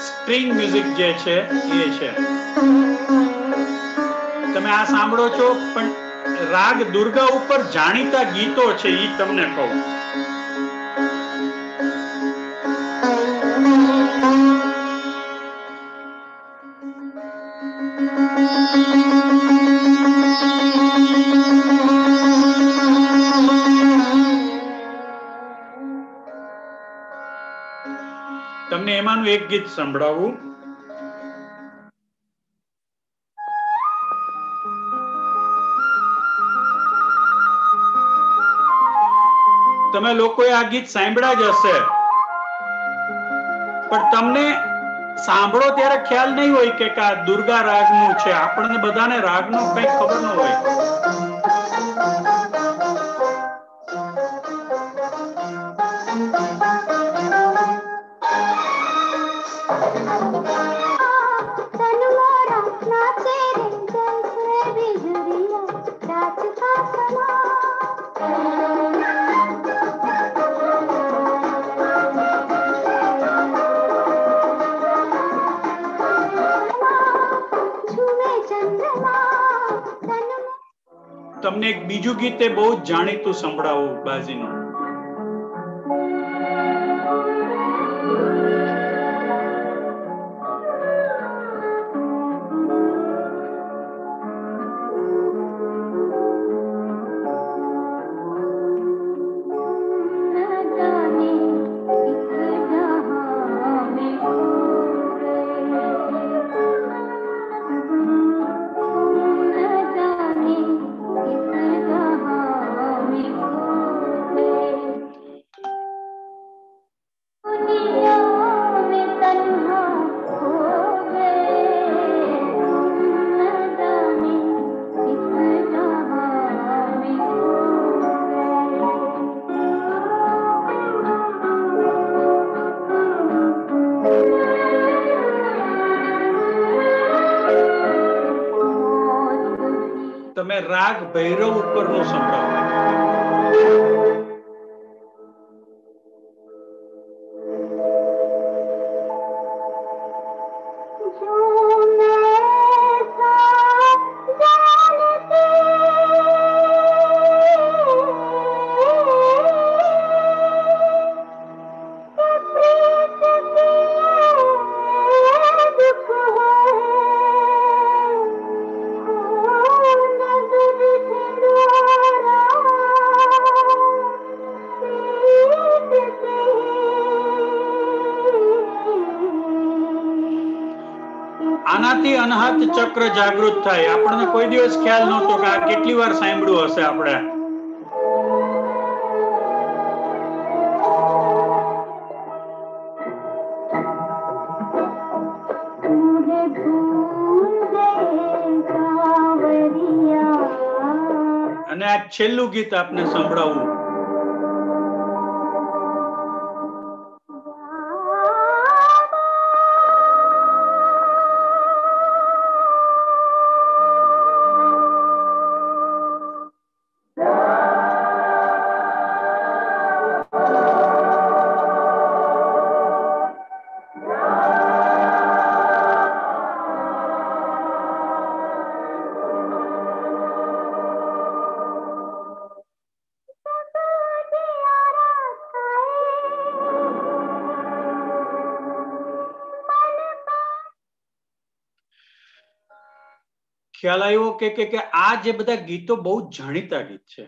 S3: સ્ટ્રિંગ મ્યુઝિક જે છે એ છે. તમે આ સાંભળો છો, પણ રાગ દુર્ગા ઉપર જાણીતા ગીતો છે એ તમને કહું. તમને એમાંનું એક ગીત સંભળાવું. તમે લોકોએ આ ગીત સાંભળ્યા જ હશે, પણ તમને સાંભળો ત્યારે ખ્યાલ નહીં હોય કે આ દુર્ગા રાગનું છે. આપણને બધાને રાગનો કઈ ખબર ન હોય. તમને એક બીજું ગીત એ બહુ જ જાણીતું સંભળાવું બાજીનું. તમે રાગ ભૈરવ ઉપરનું સંભળાવો. આનાથી અનહત ચક્ર જાગૃત થાય. આપણને કોઈ દિવસ ખ્યાલ નહોતો કે આ કેટલી વાર સાંભળ્યું હશે આપણે. અને આ છેલ્લું ગીત આપને સંભળાવું. ખ્યાલ આવ્યો કે આ જે બધા ગીતો બહુ જાણીતા ગીત છે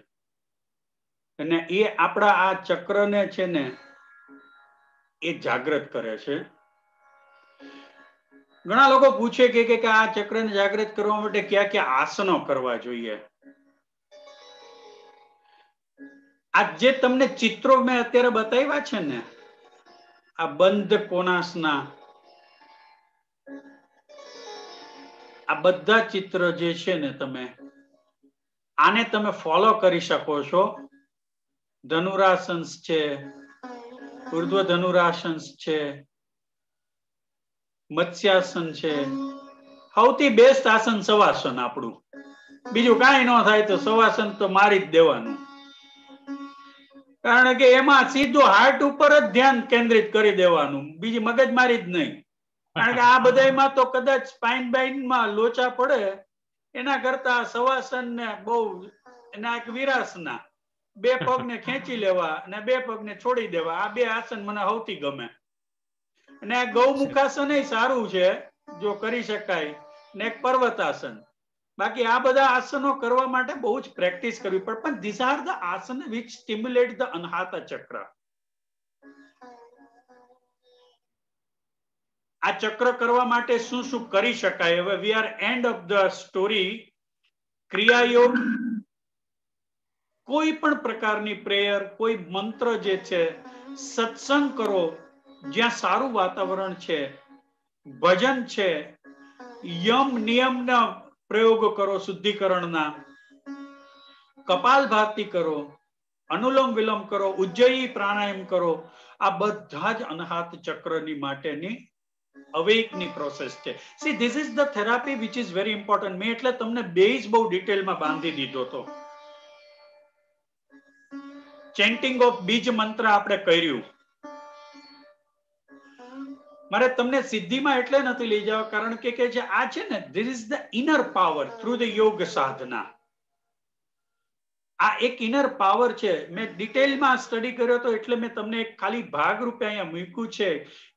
S3: અને એ આપણા આ ચક્રને છે ને એ જાગૃત કરે છે. ઘણા લોકો પૂછે કે આ ચક્રને જાગૃત કરવા માટે કયા કયા આસનો કરવા જોઈએ. આ જે તમને ચિત્રો મેં અત્યારે બતાવ્યા છે ને, આ બંધ કોનાસના, આ બધા ચિત્ર જે છે ને આને તમે ફોલો કરી શકો છો. ધનુરાસન છે, ઉર્ધ્વ ધનુરાસન છે, મત્સ્યાસન છે. સૌથી બેસ્ટ આસન સવાસન આપણું. બીજું કાંઈ ન થાય તો સવાસન તો મારી જ દેવાનું, કારણ કે એમાં સીધું હાર્ટ ઉપર જ ધ્યાન કેન્દ્રિત કરી દેવાનું, બીજી મગજમારી જ નહીં. કારણ કે આ બધામાં તો કદાચ સ્પાઇન બાઇનમાં લોચા પડે એના કરતા સવાસન ને બહુ એના એક વિરાસના બે પગને ખેંચી લેવા અને બે પગને છોડી દેવા, આ બે આસન મને સૌથી ગમે. અને આ ગૌમુખાસન એ સારું છે જો કરી શકાય, ને એક પર્વતાસન. બાકી આ બધા આસનો કરવા માટે બહુ જ પ્રેક્ટિસ કરવી પડે, પણ ધીસ આર ધ આસન which stimulate the anahata chakra. આ ચક્ર કરવા માટે શું શું કરી શકાય? હવે we are end of the story. ક્રિયા યોગ, કોઈ પણ પ્રકારની પ્રેયર, કોઈ મંત્ર જે છે, સત્સંગ કરો જ્યાં સારું વાતાવરણ છે, ભજન છે, યમ નિયમના પ્રયોગો કરો શુદ્ધિકરણના, કપાલભાતિ કરો, અનુલોમ વિલોમ કરો, ઉજ્જયી પ્રાણાયામ કરો. આ બધા જ અનાહત ચક્રની માટેની અવેકની પ્રોસેસ છે. See, this is the therapy which is very important. મેં એટલે તમને બેઝ બહુ ડિટેલમાં બાંધી દીધો હતો. ચેન્ટિંગ ઓફ બીજ મંત્ર આપણે કર્યું. મારે તમને સિદ્ધિમાં એટલે નથી લઈ જવા કારણ કે જે આ છે ને, this is the inner power through the યોગ સાધના. આ એક ઇનર પાવર છે. મેં ડિટેલમાં સ્ટડી કર્યો હતો એટલે મેં તમને એક ખાલી ભાગ રૂપે અહીંયા મૂક્યું છે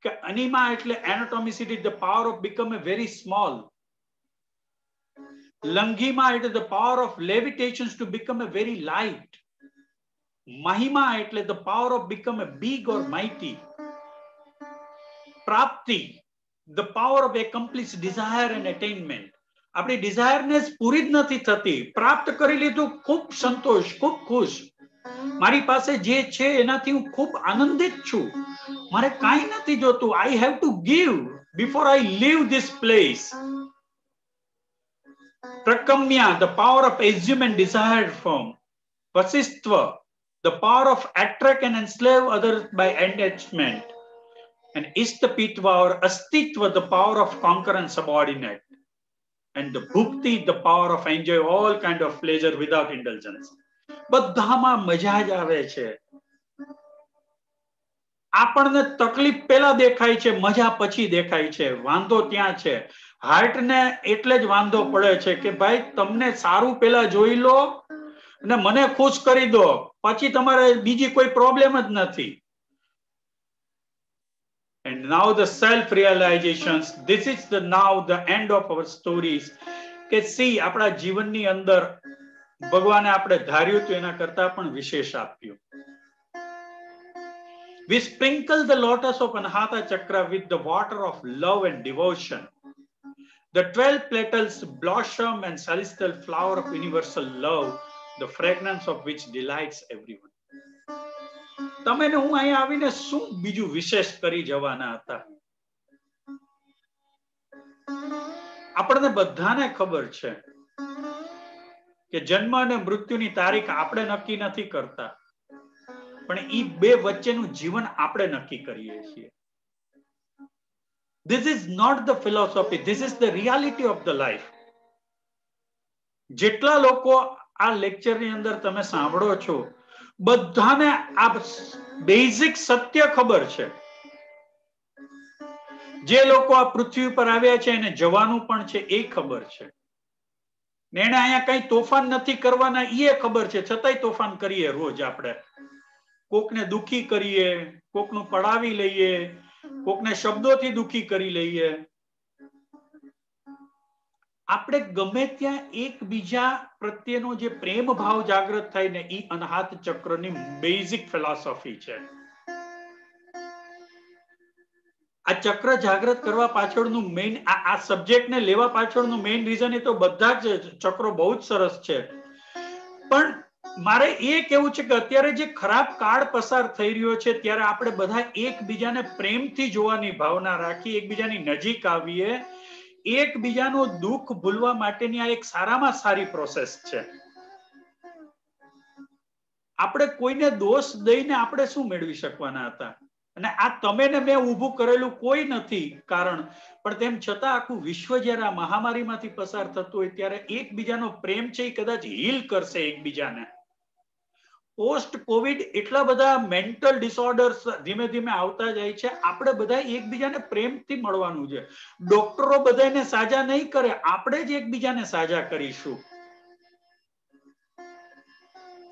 S3: કે અનિમા એટલે એનાટોમિસિટી, the power of become a very small. લંઘીમાં એટલે the power of levitations to become a very light. મહિમા એટલે the power of become a big or mighty. પ્રાપ્તિ, the power of accomplish desire and attainment. આપણી ડિઝાયરનેસ પૂરી જ નથી થતી, પ્રાપ્ત કરી લીધું, ખૂબ સંતોષ, ખૂબ ખુશ, મારી પાસે જે છે એનાથી હું ખૂબ આનંદિત છું, મારે કાંઈ નથી જોતું. I have to give before I leave this place. Prakamya, the power of assume and desired form. Vashishtha, the power of attract and enslave others by attachment. And Ishtapitva or Astitva, the power of conquer and subordinate. And the Bhukti, the power of enjoy all kind of pleasure without indulgence. બધામાં મજા જ આવે છે. આપણને તકલીફ પહેલા દેખાય છે, મજા પછી દેખાય છે. વાંધો ત્યાં છે. હાર્ટને એટલે જ વાંધો પડે છે કે ભાઈ તમને સારું પહેલા જોઈ લો અને મને ખુશ કરી દો, પછી તમારે બીજી કોઈ પ્રોબ્લેમ જ નથી. And now the self-realizations, this is the now the end of our stories. કે see, આપણા જીવનની અંદર ભગવાને આપણે ધાર્યું તો એના કરતા પણ વિશેષ આપ્યું. We sprinkle the lotus of Anahata Chakra with the water of love and devotion. The 12 petals blossom and celestial flower of universal love, the fragrance of which delights everyone. તમે ને હું અહીંયા આવીને શું બીજું વિશેષ કરી જવાના હતા? આપણને બધાને ખબર છે કે જન્મ અને મૃત્યુની તારીખ આપણે નક્કી નથી કરતા, પણ ઈ બે વચ્ચેનું જીવન આપણે નક્કી કરીએ છીએ. This is not the philosophy, this is the reality of the life. જેટલા લોકો આ લેક્ચરની અંદર તમે સાંભળો છો, બધાને આ બેઝિક સત્ય ખબર છે. જે લોકો આ પૃથ્વી પર આવ્યા છે એને જવાનું પણ છે એ ખબર છે. ને એને અહીંયા કઈ તોફાન નથી કરવાના એ ખબર છે, છતાંય તોફાન કરીએ રોજ. આપણે કોકને દુખી કરીએ, કોકનું પડાવી લઈએ, કોકને શબ્દોથી દુખી કરી લઈએ. આપણે ગમે ત્યાં એકબીજા પ્રત્યેનો જે પ્રેમ ભાવ જાગૃત થાય ને એ અનહાત ચક્રની બેઝિક ફિલોસોફી છે. આ ચક્ર જાગૃત કરવા પાછળનું મેઇન આ સબ્જેક્ટને લેવા પાછળનું મેઇન રીઝન એ તો બધા જ ચક્રો બહુ જ સરસ છે, પણ મારે એ કહેવું છે કે અત્યારે જે ખરાબ કાળ પસાર થઈ રહ્યો છે ત્યારે આપણે બધા એકબીજાને પ્રેમથી જોવાની ભાવના રાખી, એકબીજાની નજીક આવીએ, એકબીજાનું દુઃખ ભૂલવા માટેની આ એક સારામાં સારી પ્રોસેસ છે. આપણે કોઈને દોષ દઈને આપણે શું મેળવી શકવાના હતા? અને આ તમે ને મેં ઊભું કરેલું કોઈ નથી કારણ, પણ તેમ છતાં આખું વિશ્વ જયારે આ મહામારીમાંથી પસાર થતું હોય ત્યારે એકબીજાનો પ્રેમ છે એ કદાચ હીલ કરશે એકબીજાને. પોસ્ટ કોવિડ એટલા બધા મેન્ટલ ડિસઓર્ડર્સ ધીમે ધીમે આવતા જાય છે. આપણે બધા એકબીજાને પ્રેમથી મળવાનું છે. ડોક્ટરો બધાને સાજા નહીં કરે, આપણે જ એકબીજાને સાજા કરીશું.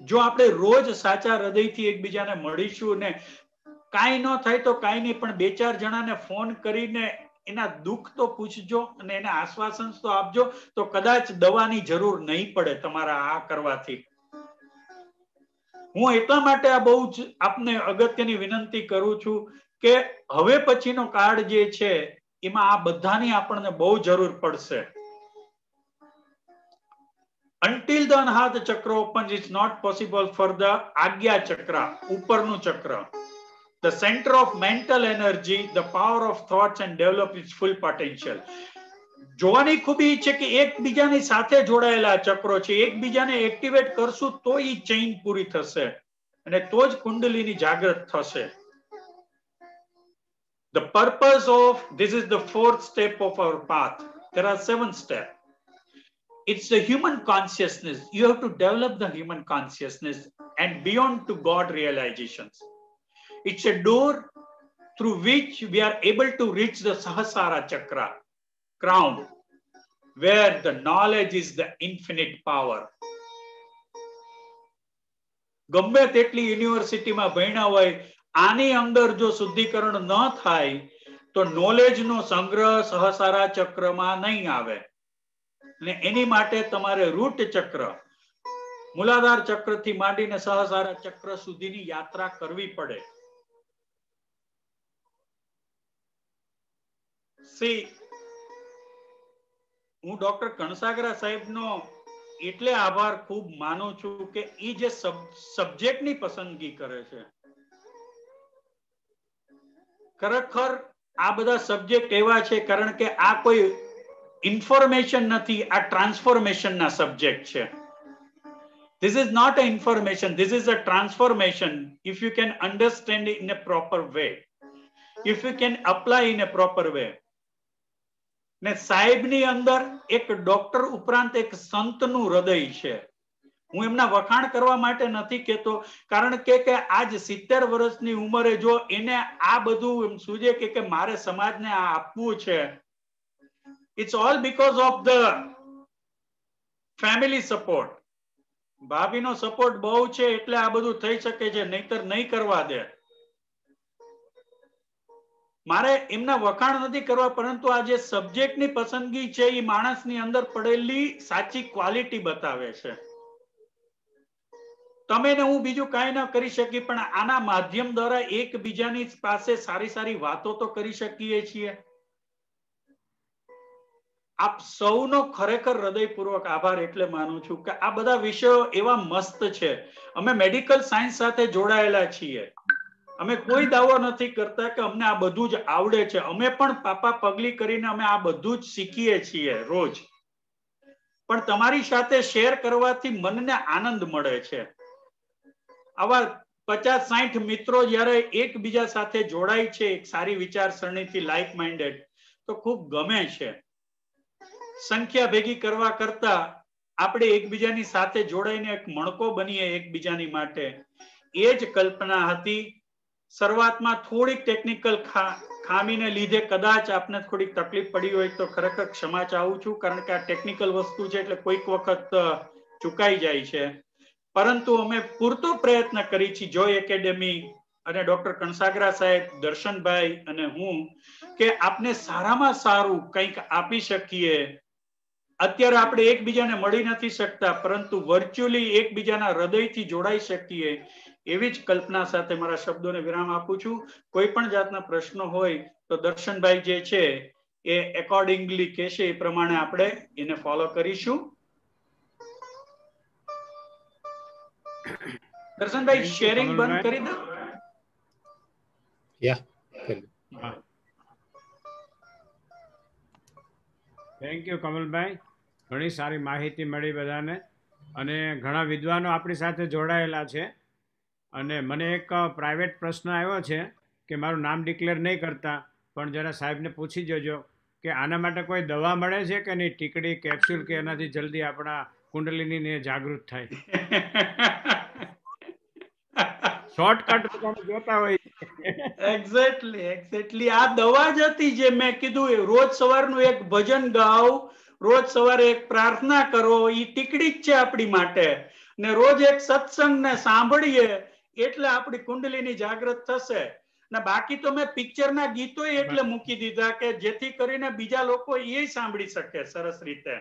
S3: જો આપણે રોજ સાચા હૃદયથી એકબીજાને મળીશું ને કાંઈ ન થાય તો કાંઈ નહીં, પણ બે ચાર જણાને ફોન કરીને એના દુઃખ તો પૂછજો અને એને આશ્વાસન તો આપજો, તો કદાચ દવાની જરૂર નહીં પડે તમારા આ કરવાથી. હું એટલા માટે આ બહુ જ આપને અગત્યની વિનંતી કરું છું કે હવે પછીનો કાળ જે છે એમાં આ બધાની આપણને બહુ જરૂર પડશે. Until the Anahata Chakra opens, it's not possible for the Agya Chakra, ઉપરનું ચક્ર, the center of mental energy, the power of thoughts and develop its full potential. જોવાની ખૂબી છે કે એકબીજાની સાથે જોડાયેલા ચક્રો છે, એકબીજાને એક્ટિવેટ કરશું તો એ ચેઇન પૂરી થશે અને તો જ કુંડલીની જાગૃત થશે. The purpose of this is the fourth step of our path. There are 7 steps. It's the human consciousness. You have to develop the human consciousness and beyond to God realizations. It's a door through which we are able to reach the Sahasrara Chakra, crown, where the knowledge is the infinite power. ગમે તેટલી યુનિવર્સિટીમાં ભણ્યા હોય, આની અંદર જો શુદ્ધિકરણ ન થાય તો નોલેજનો સંગ્રહ સહસારા ચક્રમાં નહીં આવે. અને એની માટે તમારે રૂટ ચક્ર, મૂલાધાર ચક્રથી માંડીને સહસારા ચક્ર સુધીની યાત્રા કરવી પડે. હું ડોક્ટર કણસાગરા સાહેબનો એટલે આભાર ખૂબ માનું છું કે એ જે સબ્જેક્ટની પસંદગી કરે છે. ખરેખર આ બધા સબ્જેક્ટ એવા છે કારણ કે આ કોઈ ઇન્ફોર્મેશન નથી, આ ટ્રાન્સફોર્મેશનના સબ્જેક્ટ છે. This is not an information, this is a transformation if you can understand it in a proper way, if you can apply in a proper way. ને સાહેબની અંદર એક ડોક્ટર ઉપરાંત એક સંતનું હૃદય છે. હું એમના વખાણ કરવા માટે નથી કહેતો, કારણ કે આજ 70 વર્ષની ઉંમરે જો એને આ બધું સૂજે કે મારે સમાજને આ આપવું છે, it's all because of the family support. ભાભીનો સપોર્ટ બહુ છે એટલે આ બધું થઈ શકે છે, નહીતર નહીં કરવા દે. મારે એમના વખાણ નથી કરવા, પરંતુ આ જે સબ્જેક્ટની પસંદગી છે એ માણસની અંદર પડેલી સાચી ક્વોલિટી બતાવે છે. તમે ને હું બીજું કાંઈ ન કરી શકી, પણ આના માધ્યમ દ્વારા એકબીજાની પાસે સારી સારી વાતો તો કરી શકીએ છીએ. આપ સૌનો ખરેખર હૃદયપૂર્વક આભાર એટલે માનું છું કે આ બધા વિષયો એવા મસ્ત છે. અમે મેડિકલ સાયન્સ સાથે જોડાયેલા છીએ. અમે કોઈ દાવો નથી કરતા કે અમને આ બધું જ આવડે છે. અમે પણ પાપા પગલી કરીને અમે આ બધું જ શીખીએ છીએ રોજ. પણ તમારી સાથે શેર કરવાથી મનને આનંદ મળે છે. આવા 50-60 મિત્રો જ્યારે એકબીજા સાથે જોડાય છે એક સારી વિચારસરણીથી, લાઇક માઇન્ડેડ, તો ખૂબ ગમે છે. સંખ્યા ભેગી કરવા કરતા આપણે એકબીજાની સાથે જોડાઈને એક મણકો બનીએ એકબીજાની માટે, એ જ કલ્પના હતી. શરૂઆતમાં થોડીક ટેકનિકલ ખામીને લીધે કદાચ આપને થોડીક તકલીફ પડી હોય તો ખરેખર ક્ષમા ચાહું છું, કારણ કે આ ટેકનિકલ વસ્તુ છે એટલે કોઈક વખત ચૂકાઈ જાય છે. પરંતુ અમે પૂરતો પ્રયત્ન કરી છે, જોય એકેડેમી અને ડોક્ટર કણસાગરા સાહેબ, દર્શનભાઈ અને હું, કે આપને સારામાં સારું કંઈક આપી શકીએ. અત્યારે આપણે એકબીજાને મળી નથી શકતા, પરંતુ વર્ચ્યુઅલી એકબીજાના હૃદયથી જોડાઈ શકીએ, એવી જ કલ્પના સાથે મારા શબ્દોને વિરામ આપું છું. કોઈ પણ જાતના પ્રશ્નો હોય તો દર્શનભાઈ જે છે એ એકોર્ડિંગલી કહેશે એ પ્રમાણે આપણે એને ફોલો કરીશું. દર્શનભાઈ શેરિંગ બંધ કરી દો.
S2: થેન્ક યુ કમલભાઈ, ઘણી સારી માહિતી મળી બધાને, અને ઘણા વિદ્વાનો આપણી સાથે જોડાયેલા છે. અને મને એક પ્રાઇવેટ પ્રશ્ન આવ્યો છે કે મારું નામ ડિક્લેર નહીં કરતા, પણ જરા સાહેબને પૂછી જોજો કે આના માટે કોઈ દવા મળે છે કે નહીં, ટીકડી, કેપ્સ્યુલ, કે એનાથી જલ્દી આપણા કુંડલિનીને જાગૃત થાય. શોર્ટકટ જોતા હોય.
S3: એક્ઝેક્ટલી આ દવા જ હતી જે મેં કીધું. રોજ સવારનું એક ભજન ગાઓ, રોજ સવારે એક પ્રાર્થના કરો, એ ટીકડી જ છે આપણી માટે. ને રોજ એક સત્સંગ ને સાંભળીએ એટલે આપણી કુંડલીની જાગૃત થશે. ને બાકી તો મેં પિક્ચરના ગીતો એટલે મૂકી દીધા કે જેથી કરીને બીજા લોકો એ સાંભળી શકે સરસ રીતે.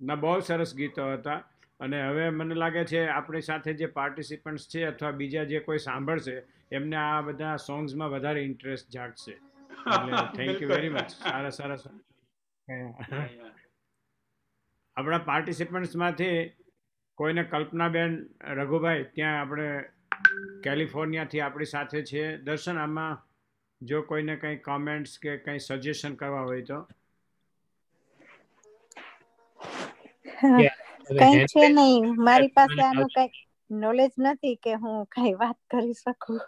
S2: ના, બહુ સરસ ગીતો હતા. અને હવે મને લાગે છે આપણી સાથે જે પાર્ટિસિપન્ટ્સ છે અથવા બીજા જે કોઈ સાંભળશે એમને આ બધા સોંગ્સમાં વધારે ઇન્ટરેસ્ટ જાગશે. એટલે થેન્ક યુ વેરી મચ. સરસ. આપણા પાર્ટિસિપન્ટ્સમાંથી કોઈને, કલ્પનાબેન, રઘુભાઈ ત્યાં આપણે કેલિફોર્નિયાથી આપણી સાથે છે. દર્શન, આમાં જો કોઈને કંઈ કોમેન્ટ્સ કે કંઈ સજેશન કરવા હોય તો.
S4: કઈ છે નહીં, મારી પાસે આનું કઈ નોલેજ નથી કે હું કઈ વાત કરી શકું.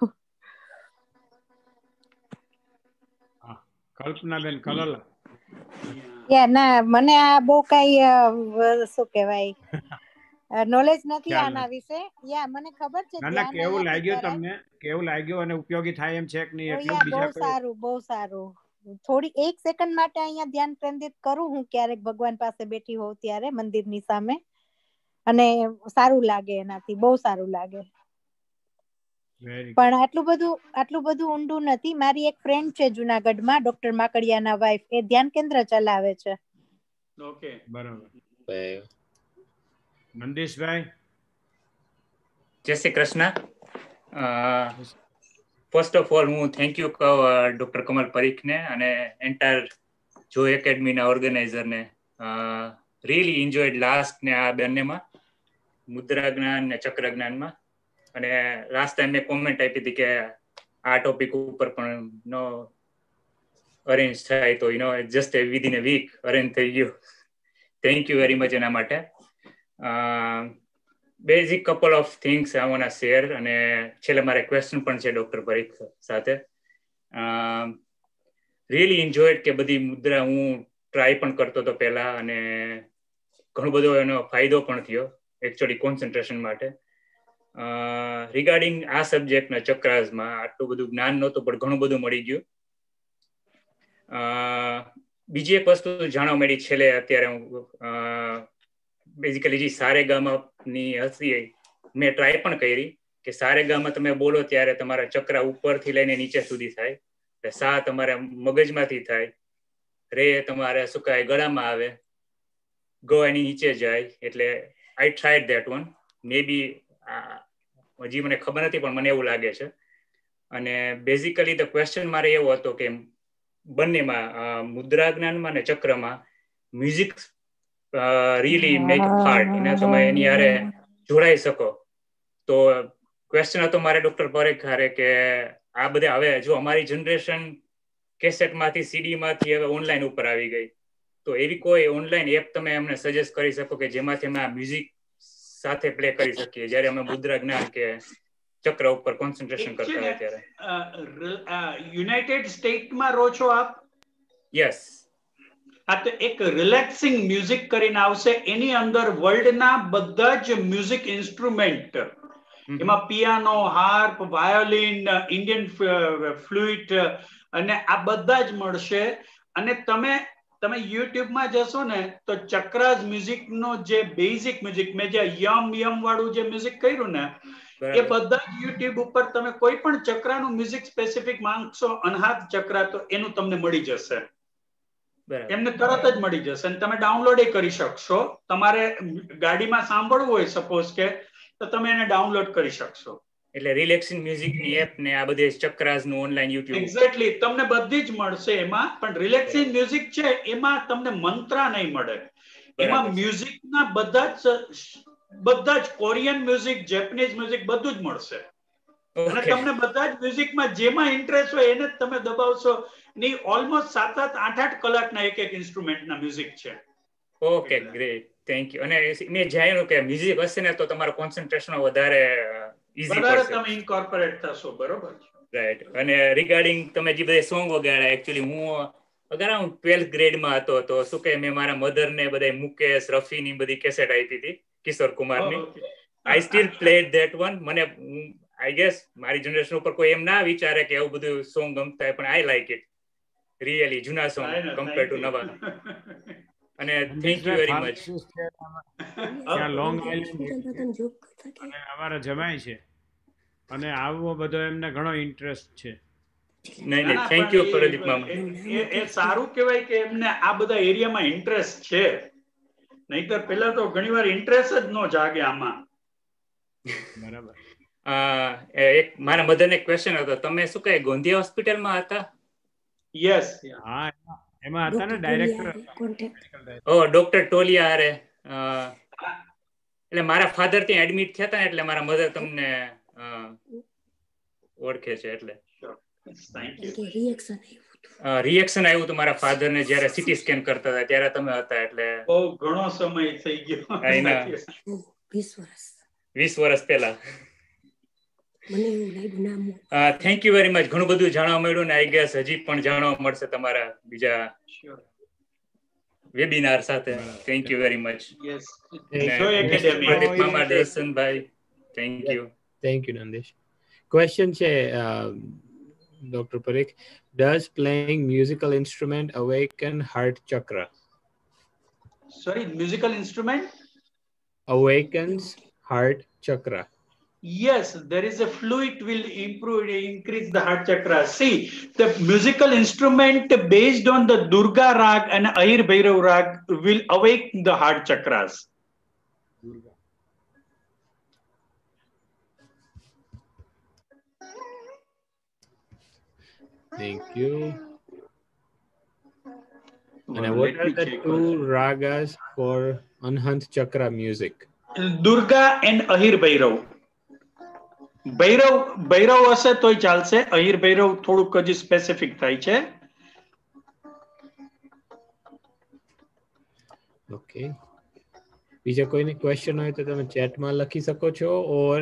S2: કલ્પનાબેન કલોલા.
S4: ના, મને આ બહુ કઈ શું કહેવાય નોલેજ નથી આના વિશે. મને ખબર છે.
S2: કેવું લાગ્યું તમને? કેવું લાગ્યું અને ઉપયોગી થાય એમ છે કે નહીં એટલું?
S4: બહુ સારું. થોડી 1 સેકન્ડ માટે અહીંયા ધ્યાન કેન્દ્રિત કરું હું ક્યારેક ભગવાન પાસે બેઠી હોઉં ત્યારે મંદિરની સામે, અને સારું લાગે, એનાથી બહુ સારું લાગે. પણ આટલું બધું ઊંડું નથી. મારી એક ફ્રેન્ડ છે જુનાગઢમાં, ડોક્ટર માકડિયાના વાઇફ, એ ધ્યાન કેન્દ્ર ચલાવે છે.
S3: ઓકે,
S2: બરાબર. મંદિશભાઈ.
S5: જય Shri Krishna. First of all હું થેન્ક યુ કહું ડોક્ટર કમલ પરીખને અને એન્ટાયર જો એકેડમીના ઓર્ગેનાઇઝરને. રિયલી એન્જોયડ લાસ્ટ ને આ બંનેમાં, મુદ્રા જ્ઞાન ને ચક્ર જ્ઞાનમાં. અને લાસ્ટ ટાઈમ મેં કોમેન્ટ આપી હતી કે આ ટોપિક ઉપર પણ નો અરેન્જ થાય તો just within a week arrange થઈ ગયો. થેન્ક યુ વેરી મચ એના માટે. Basic couple of things I want to share, અને છેલ્લે મારે ક્વેશ્ચન પણ છે ડોક્ટર પરીખ સાથે. રિયલી એન્જોયડ કે બધી મુદ્રા હું ટ્રાય પણ કરતો હતો પહેલા, અને ઘણો બધો એનો ફાયદો પણ થયો એકચ્યુઅલી કોન્સન્ટ્રેશન માટે. રિગાર્ડિંગ આ સબ્જેક્ટના ચક્રાસમાં આટલું બધું જ્ઞાન નહોતું, પણ ઘણું બધું મળી ગયું. બીજી એક વસ્તુ જાણવા મળી છેલ્લે, અત્યારે હું બેઝિકલી જે સારેગામાની હતી મેં ટ્રાય પણ કરી કે સારેગામા તમે બોલો ત્યારે તમારા ચક્ર ઉપરથી લઈને નીચે સુધી થાય. એટલે સા તમારા મગજમાંથી થાય, રે તમારે શું કહેવાય ગળામાં આવે, ગો એની નીચે જાય. એટલે આઈ ટ્રાઈડ ધેટ વન. મે બી હજી મને ખબર નથી, પણ મને એવું લાગે છે. અને બેઝિકલી ધ ક્વેશ્ચન મારે એવો હતો કે બંનેમાં મુદ્રા જ્ઞાનમાં અને ચક્રમાં મ્યુઝિક રીલી મેક હાર્ડ અને તમે એની હારે જોડાઈ શકો. તો ક્વેશ્ચન હતો મારે ડોક્ટર પરેખ હારે કે આ બધા હવે જો અમારી જનરેશન કેસેટમાંથી સીડીમાંથી હવે ઓનલાઈન ઉપર આવી ગઈ, તો એવી કોઈ ઓનલાઈન એપ તમે અમને સજેસ્ટ કરી શકો કે જેમાંથી અમે આ મ્યુઝિક સાથે પ્લે કરી શકીએ જ્યારે અમે મુદ્રા જ્ઞાન કે ચક્ર ઉપર કોન્સન્ટ્રેશન કરતા હોય ત્યારે?
S3: યુનાઇટેડ સ્ટેટમાં રહો છો આપ?
S5: યસ.
S3: હા, તો એક રિલેક્સિંગ મ્યુઝિક કરીને આવશે. એની અંદર વર્લ્ડના બધા જ મ્યુઝિક ઇન્સ્ટ્રુમેન્ટ, એમાં પિયાનો, હાર્પ, વાયોલિન, ઇન્ડિયન ફ્લુઇટ અને આ બધા જ મળશે. અને તમે યુટ્યુબમાં જશો ને તો ચક્રાઝ મ્યુઝિકનો જે બેઝિક મ્યુઝિક, મેં જે યમ વાળું જે મ્યુઝિક કર્યું ને, એ બધા જ યુટ્યુબ ઉપર તમે કોઈ પણ ચક્રાનું મ્યુઝિક સ્પેસિફિક માંગશો, અનહાત ચક્રા, તો એનું તમને મળી જશે. એમને તરત જ મળી જશે અને તમે ડાઉનલોડ કરી શકશો. તમારે ગાડીમાં સાંભળવું હોય સપોઝ કે, તો તમે એને ડાઉનલોડ કરી શકશો.
S5: એટલે રિલેક્સિંગ મ્યુઝિક ની એપ ને આ બધી ચક્રાઝ નું ઓનલાઈન યુટ્યુબ.
S3: એક્ઝેક્ટલી, તમને બધી જ મળશે એમાં. પણ રિલેક્સિંગ મ્યુઝિક છે એમાં તમને મંત્ર નહીં મળે. એમાં મ્યુઝિકના બધા જ કોરિયન મ્યુઝિક, જેપનીઝ મ્યુઝિક બધું જ મળશે. અને તમને બધા જ મ્યુઝિકમાં જેમાં ઇન્ટરેસ્ટ હોય એને જ તમે દબાવશો. ની ઓલમોસ્ટ 7-8 કલાકના એક ઇન્સ્ટ્રુમેન્ટના મ્યુઝિક છે.
S5: Okay, great, thank you. અને મેં જાણ્યું કે મ્યુઝિક હશે ને તો તમારું કોન્સન્ટ્રેશન વધારે ઈઝી પડશે,
S3: તમે ઇન્કોર્પોરેટ થશો. બરોબર,
S5: રાઈટ. અને રિગાર્ડિંગ તમે જે બધા સોંગ વગાડ્યા, એકચ્યુઅલી હું 12th ગ્રેડમાં હતો તો શું કે મેં મારા મધર ને બધા મુકેશ, રફી ની બધી કેસેટ આપી હતી, કિશોર કુમારની. I still played that one. મને આઈ ગેસ મારી જનરેશન ઉપર કોઈ એમ ના વિચારે કે એવું બધું સોંગ ગમતા હોય, પણ આઈ લાઈક ઇટ રિયલી, જૂના સોંગ કમ્પેર ટુ નવા. અને thank you very much.
S2: Long island અમારા જમાઈ છે અને આવો બધો એમને ઘણો ઇન્ટરેસ્ટ છે.
S5: નહીં, થેન્ક યુ પ્રદીપ મામા.
S3: એ સારું કહેવાય કે એમને આ બધા એરિયામાં ઇન્ટરેસ્ટ છે. નહીતર પેલા તો ઘણીવાર ઇન્ટરેસ્ટ જ ન જાગે આમાં.
S2: બરાબર.
S5: એક મારા મધરને ક્વેશ્ચન હતો, તમે શું કહે ગોંધિયા હોસ્પિટલમાં હતા?
S3: યસ.
S2: હા, એમાં હતા ને ડાયરેક્ટર.
S5: ઓ, ડોક્ટર ટોલિયા હારે. એટલે મારા ફાધર ત્યાં એડમિટ થયા હતા ને, એટલે મારા મધર તમને ઓળખે છે. એટલે રિએક્શન આવ્યું હતું મારા ફાધર ને જયારે સીટી સ્કેન કરતા હતા, ત્યારે તમે હતા. એટલે
S3: બહુ ઘણો સમય થઈ ગયો,
S5: 20 વર્ષ પહેલા. Thank you very much. ઘણું બધું જાણવા મળ્યું ને આઈ ગેસ હજી પણ જાણવા મળશે તમારા બીજા વેબિનાર સાથે. Thank you very much. Pradeep મામા, દર્શનભાઈ, thank you.
S1: Thank you Nandesh. Question છે Dr. Parikh, does playing musical instrument awaken heart chakra?
S3: Sorry, musical instrument
S1: awakens heart chakra.
S3: Yes, there is a fluid will increase the heart chakra. See, the musical instrument based on the Durga rag and Ahir Bhairav rag will awake the heart chakras.
S1: Thank you. And what are the two ragas for Anhant Chakra music?
S3: Durga and Ahir Bhairav. Bhairav હશે તોય ચાલશે. અહીર ભૈરવ થોડુંક હજી specific થાય છે.
S1: Okay, બીજા કોઈને question હોય તો તમે ચેટમાં લખી શકો છો, ઓર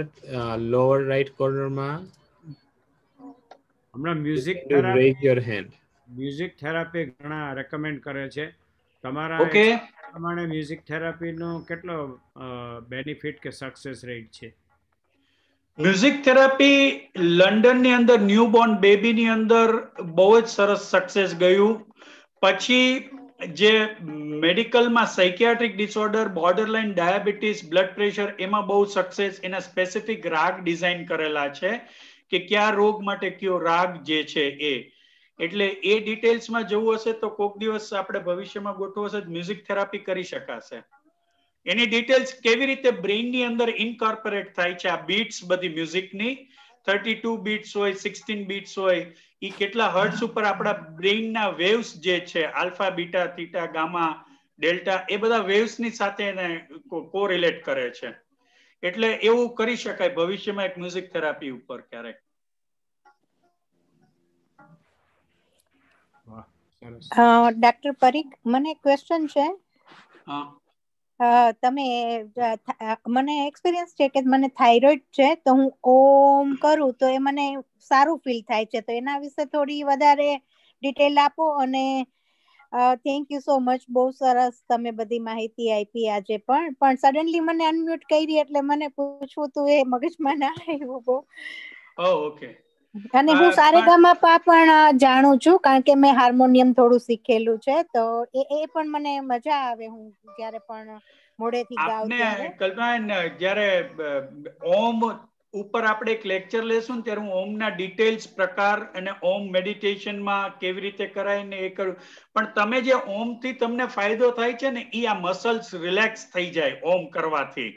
S1: લોઅર રાઈટ કોર્નરમાં
S2: હમણાં music
S1: rays your hand.
S2: Music therapy ઘણા રેકમેન્ડ કરે છે. તમારા પ્રમાણે મ્યુઝિક થેરાપીનો કેટલો બેનિફિટ કે સક્સેસ રેટ છે?
S3: મ્યુઝિક થેરાપી લંડનની અંદર ન્યૂબોર્ન બેબીની અંદર બહુ જ સરસ સક્સેસ ગયું. પછી જે મેડિકલમાં psychiatric disorder, borderline diabetes, blood pressure, એમાં બહુ સક્સેસ. એના સ્પેસિફિક રાગ ડિઝાઇન કરેલા છે કે કયા રોગ માટે કયો રાગ જે છે એ. એટલે એ ડિટેલ્સમાં જવું હશે તો કોઈક દિવસ આપણે ભવિષ્યમાં ગોઠવો હશે મ્યુઝિક થેરાપી કરી શકાશે. એની ડિટેલ્સ કેવી રીતે બ્રેઇનની અંદર ઇન્કોર્પોરેટ થાય છે, આ બીટ્સ બધી મ્યુઝિકની 32 બીટ્સ હોય, 16 બીટ્સ હોય, એ કેટલા હર્ટ્સ ઉપર આપણા બ્રેઇનના વેવ્સ જે છે alpha beta theta gamma delta એ બધા વેવ્સ ની સાથે એને કોરિલેટ કરે છે. એટલે એવું કરી શકાય ભવિષ્યમાં એક મ્યુઝિક થેરાપી ઉપર ક્યારેક.
S4: ડોક્ટર પરીખ, મને ક્વેશ્ચન છે.
S3: હા,
S4: તમે મને એક્સપિરિયન્સ છે કે મને થાઇરોઇડ છે, તો હું ઓમ કરું તો એ મને સારું ફીલ થાય છે, તો એના વિશે થોડી વધારે ડિટેલ આપો. અને થેન્ક યુ સો મચ, બહુ સરસ તમે બધી માહિતી આપી આજે. પણ સડનલી મને અનમ્યુટ કરી એટલે મને પૂછવું તું એ મગજમાં ના આવ્યું બહુ.
S3: ઓકે.
S4: અને હું સારેગામાપા પણ જાણું છું, કારણ કે મેં હાર્મોનિયમ થોડું શીખેલું છે, તો એ પણ મને મજા આવે હું જ્યારે પણ મોડેથી ગાવ ત્યારે.
S3: કલ્પના, જ્યારે ઓમ ઉપર આપણે એક લેક્ચર લેશું ને ત્યારે હું ઓમના ડિટેલ્સ પ્રકાર અને ઓમ મેડિટેશનમાં કેવી રીતે કરાય ને એ કરું. પણ તમે જે ઓમ થી તમને ફાયદો થાય છે ને એ આ મસલ્સ રિલેક્સ થઈ જાય ઓમ કરવાથી.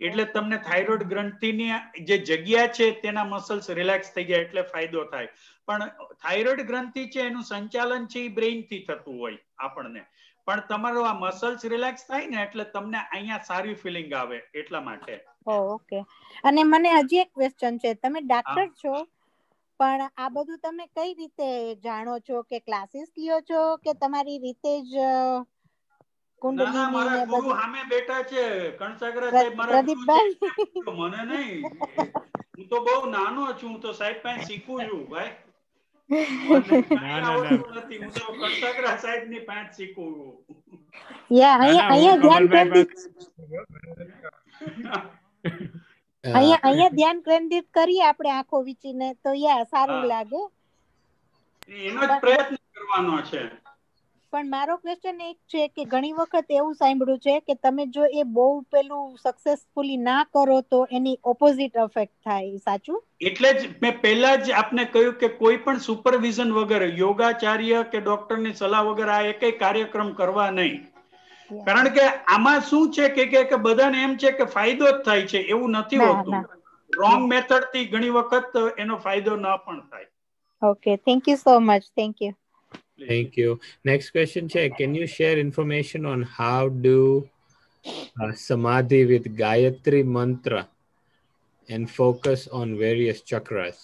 S3: એટલે તમને થાઇરોઇડ ગ્રંથિની જે જગ્યા છે તેના મસલ્સ રિલેક્સ થઈ જાય એટલે ફાયદો થાય. પણ થાઇરોઇડ ગ્રંથિ છે એનું સંચાલન છે એ બ્રેઇન થી થતું હોય આપણને. પણ તમારું આ મસલ્સ રિલેક્સ થાય ને એટલે તમને અહીંયા સારી ફિલિંગ આવે એટલા માટે.
S4: ઓકે. અને મને હજી એક ક્વેશ્ચન છે, તમે ડાક્ટર છો, પણ આ બધું તમે કઈ રીતે જાણો છો? કે ક્લાસીસ લ્યો છો કે તમારી રીતે જ કુંડલીની ને
S3: મારા ગુરુ
S4: બધું?
S3: સામે બેઠા છે, કણસાગરા સાહેબ મારા ગુરુ છે. મને નહીં, હું તો બહુ નાનો છું, હું તો સાહેબ પાસે શીખું છું ભાઈ. મને કઈ આવડતું નથી, હું તો કણસાગરા સાહેબ ની પાસે શીખું છું.
S4: અહીંયા ધ્યાન કેન્દ્રિત કરીએ આપણે આંખો વીચીને, તો સારું લાગે.
S3: એનો જ પ્રયત્ન કરવાનો છે.
S4: પણ મારો ક્વેશ્ચન એક છે કે ઘણી વખત એવું સાંભળ્યું છે કે તમે જો એ બહુ પેલું સક્સેસફુલી ના કરો તો એની ઓપોઝિટ ઇફેક્ટ થાય, સાચું?
S3: એટલે જ મેં પહેલા જ આપને કહ્યું કે કોઈ પણ સુપરવિઝન વગર, યોગાચાર્ય કે ડોક્ટરની સલાહ વગર આ એકેય કાર્યક્રમ કરવા નહીં. કારણ કે આમાં શું છે કે બધાને એમ છે કે ફાયદો જ થાય છે, એવું નથી હોતું. રોંગ મેથડ થી ઘણી વખત એનો ફાયદો ન પણ થાય.
S4: Okay, thank you so much. Thank you.
S1: Thank you. Next question, can you share information on how do samadhi with Gayatri mantra and focus on various chakras?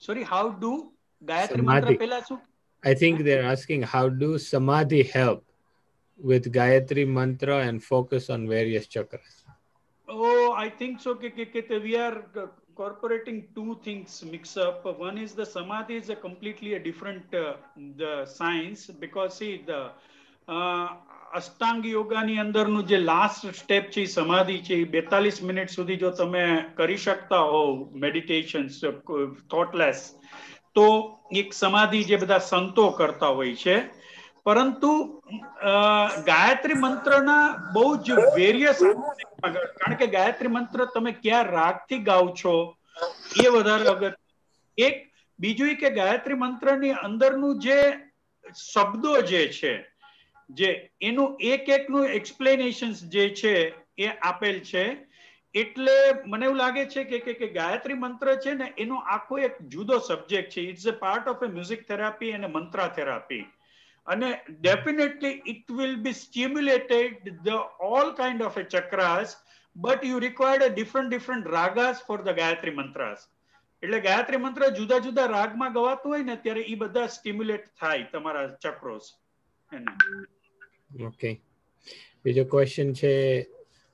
S3: Sorry, how do Gayatri mantra pehla શું?
S1: I think they're asking how do samadhi help with Gayatri mantra and focus on various chakras.
S3: Oh, I think so. We are incorporating two things mix up. One is the samadhi is a completely a different the science, because see the અષ્ટાંગ યોગાની અંદરનું જે last step છે સમાધિ છે, 42 minute સુધી જો તમે કરી શકતા હો મેડિટેશન થોટલેસ, તો એક સમાધિ જે બધા સંતો કરતા હોય છે. પરંતુ ગાયત્રી મંત્રના બહુ જ વેરિયસ, કારણ કે ગાયત્રી મંત્ર તમે ક્યાં રાગથી ગાવ છો એ વધારે અગત્ય. એક બીજું કે ગાયત્રી મંત્રની અંદરનું જે શબ્દો જે છે, જે એનું એક એકનું એક્સપ્લેનેશન જે છે એ આપેલ છે. એટલે મને એવું લાગે છે કે ગાયત્રી મંત્ર છે ને એનો આખો એક જુદો સબ્જેક્ટ છે. It's a part of a music therapy અને મંત્રા થેરાપી. અને definitely it will be stimulated the all kind of a chakras, but you require a different ragas for the Gayatri mantras. એટલે ગાયત્રી મંત્ર જુદા જુદા રાગમાં ગવાતું હોય ને ત્યારે એ બધા સ્ટિમ્યુલેટ થાય તમારા ચક્રોસ.
S1: Okay. બીજો ક્વેશ્ચન છે,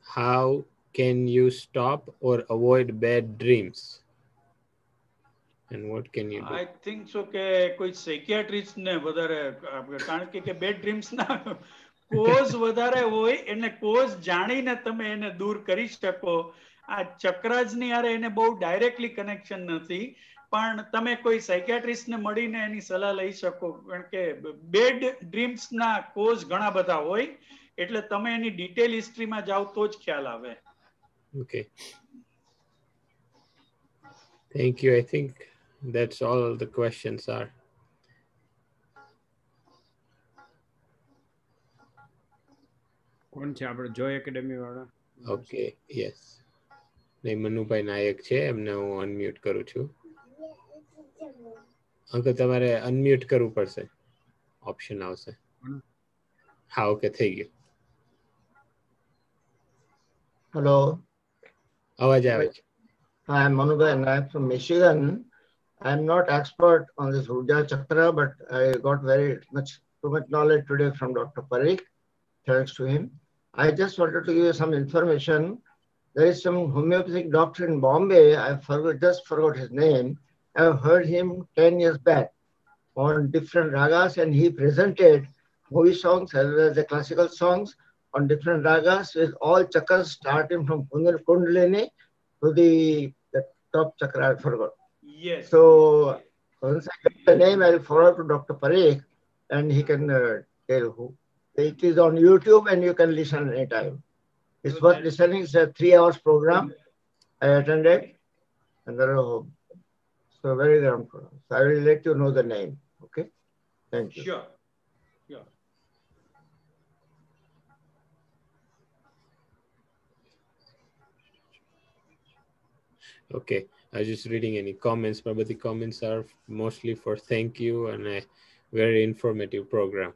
S1: how can you stop or avoid bad dreams? And what can you do?
S3: I think so કે કોઈ સાયકિયાટ્રિસ્ટ ને વધારે, કારણ કે બેડ ડ્રીમ્સ ના કોઝ વધારે હોય, એને કોઝ જાણીને તમે એને દૂર કરી શકો. આ ચક્રાજની હારે એને બહુ ડાયરેક્ટલી કનેક્શન નથી, પણ તમે કોઈ સાયકિયાટ્રિસ્ટ ને મળીને એની સલાહ લઈ શકો. કારણ કે બેડ ડ્રીમ્સ ના કોઝ ઘણા બધા હોય, એટલે તમે એની ડિટેલ હિસ્ટ્રીમાં જાઓ તો જ ખ્યાલ આવે.
S1: Okay. Thank you. I think that's all the questions are.
S2: કોણ છે આપણે જોય એકેડેમી વાળા?
S1: Okay, yes. મનુભાઈ નાયક છે, એમને હું અનમ્યુટ કરું છું. અંકલ તમારે અનમ્યુટ કરવું પડશે, ઓપ્શન આવશે. હા ઓકે થઈ ગયું.
S6: Hello.
S1: અવાજ આવે છે.
S6: Hi, I'm Manubhai and I'm from Michigan. I'm not expert on this Urja Chakra, but I got too much knowledge today from Dr. Parikh. Thanks to him. I just wanted to give you some information. There is some homeopathic doctor in Bombay. Just forgot his name. I've heard him 10 years back on different ragas, and he presented movie songs as well as the classical songs on different ragas with all chakras starting from Kundalini to the top chakra. I forgot.
S3: Yes.
S6: So once I get the name, I'll forward to Dr. Parikh, and he can tell who. It is on YouTube, and you can listen anytime. It's worth listening. It's a 3 hours program. I attended, and there are so very ground program. So I will let you know the name. Okay. Thank you.
S3: Sure. Sure.
S1: Okay, I was just reading any comments, but the comments are mostly for thank you and a very informative program.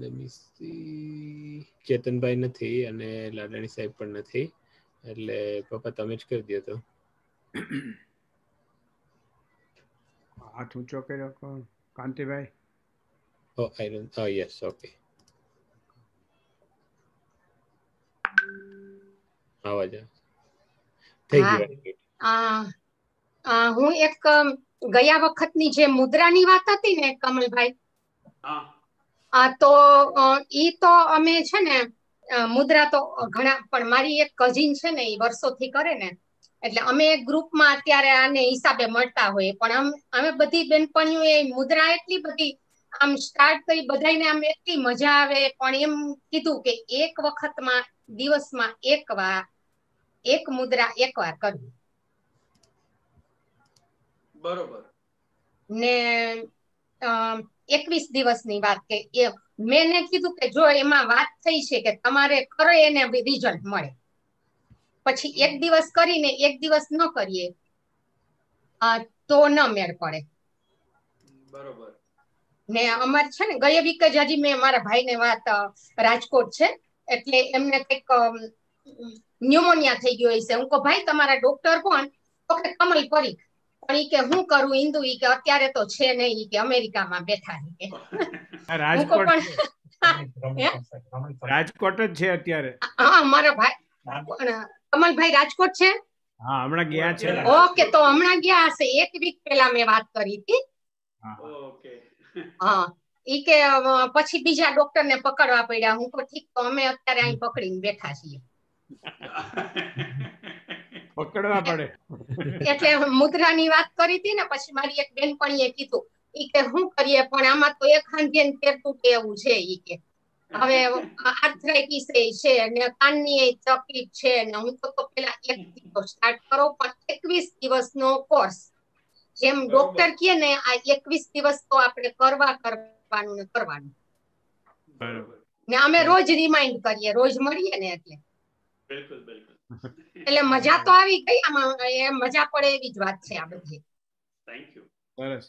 S1: Let me see. Chetanbhai નથી અને લાડાણી સાહેબ પણ નથી, એટલે પપ્પા તમે જ કરી દો તો.
S2: હાથ ઊંચો કર્યો કોણ? Kantibhai.
S1: Oh, I don't. Oh, yes. Okay. આવાજ થઈ ગયું.
S7: હું એક ગયા વખતની જે મુદ્રાની વાત હતી ને કમલભાઈ, તો ઈ તો અમે છે ને મુદ્રા તો ઘણા, પણ મારી એક કઝિન છે ને એ વર્ષોથી કરે ને, એટલે અમે એક ગ્રુપમાં અત્યારે આને હિસાબે મળતા હોઈએ, પણ અમે બધી બેનપણીઓ એ મુદ્રા એટલી બધી આમ સ્ટાર્ટ કરી, બધાને આમ એટલી મજા આવે, પણ એમ કીધું કે એક વખતમાં દિવસમાં એક મુદ્રા એકવાર કરવી.
S3: બરોબર.
S7: ને 21 દિવસની વાત કે મેં કીધું કે જો એમાં વાત થઈ છે કે તમારે કરો એને રિઝલ્ટ મળે, પછી એક દિવસ કરીને એક દિવસ ન કરીએ તો ન મેળ પડે.
S3: બરોબર.
S7: ને અમારે છે ને ગયા વીક જ હજી મેં મારા ભાઈને વાત, રાજકોટ છે એટલે એમને કંઈક ન્યુમોનિયા થઈ ગયો હશે. હું કહું ભાઈ તમારા ડોક્ટર કોણ? તો કે કમલ પરીખ. પણ ઈ કે હું કરું ઇન્દુ, ઈ કે અત્યારે તો છે નહીં, ઈ કે અમેરિકામાં બેઠા છે.
S2: રાજકોટ જ છે અત્યારે.
S7: હા મારા ભાઈ કમલભાઈ રાજકોટ છે.
S2: હા હમણાં ગયા છે.
S7: ઓકે, તો હમણાં ગયા હશે, એક વીક પહેલા મેં વાત કરી હતી.
S3: ઓકે.
S7: હા ઈ કે પછી બીજા ડોક્ટર ને પકડવા પડ્યા. હું કહું ઠીક, તો અમે અત્યારે અહીં પકડીને બેઠા છીએ.
S2: પકડવા પડે.
S7: એટલે મુદ્રાની વાત કરી હતી ને, પછી મારી એક બેનપણીએ કીધું, ઈ કે શું કરીએ, પણ આમાં તો એક હાંધે ફેરતું એવું છે. ઈ કે હવે આર્થરાઇટિસ છે અને કાનની તકલીફ છે, ને હું તો પેલા 1 દિવસ સ્ટાર્ટ કરો, પણ 21 દિવસનો કોર્સ જેમ ડોક્ટર કહે ને, આ 21 દિવસ તો આપણે કરવાનું ને કરવાનું. ને અમે રોજ રિમાઇન્ડ કરીએ, રોજ મળીએ ને, એટલે
S3: બિલકુલ બિલકુલ.
S7: એટલે મજા તો આવી ગઈ આમાં, મજા પડે એવી જ વાત છે આ બધી.
S3: Thank you.
S2: સરસ,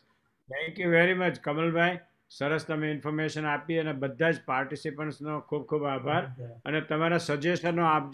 S2: thank you very much Kamalbhai. સરસ તમે ઇન્ફોર્મેશન આપી, અને બધા જ પાર્ટિસિપન્ટ્સનો ખૂબ ખૂબ આભાર, અને તમારા સજેશનો આપજો.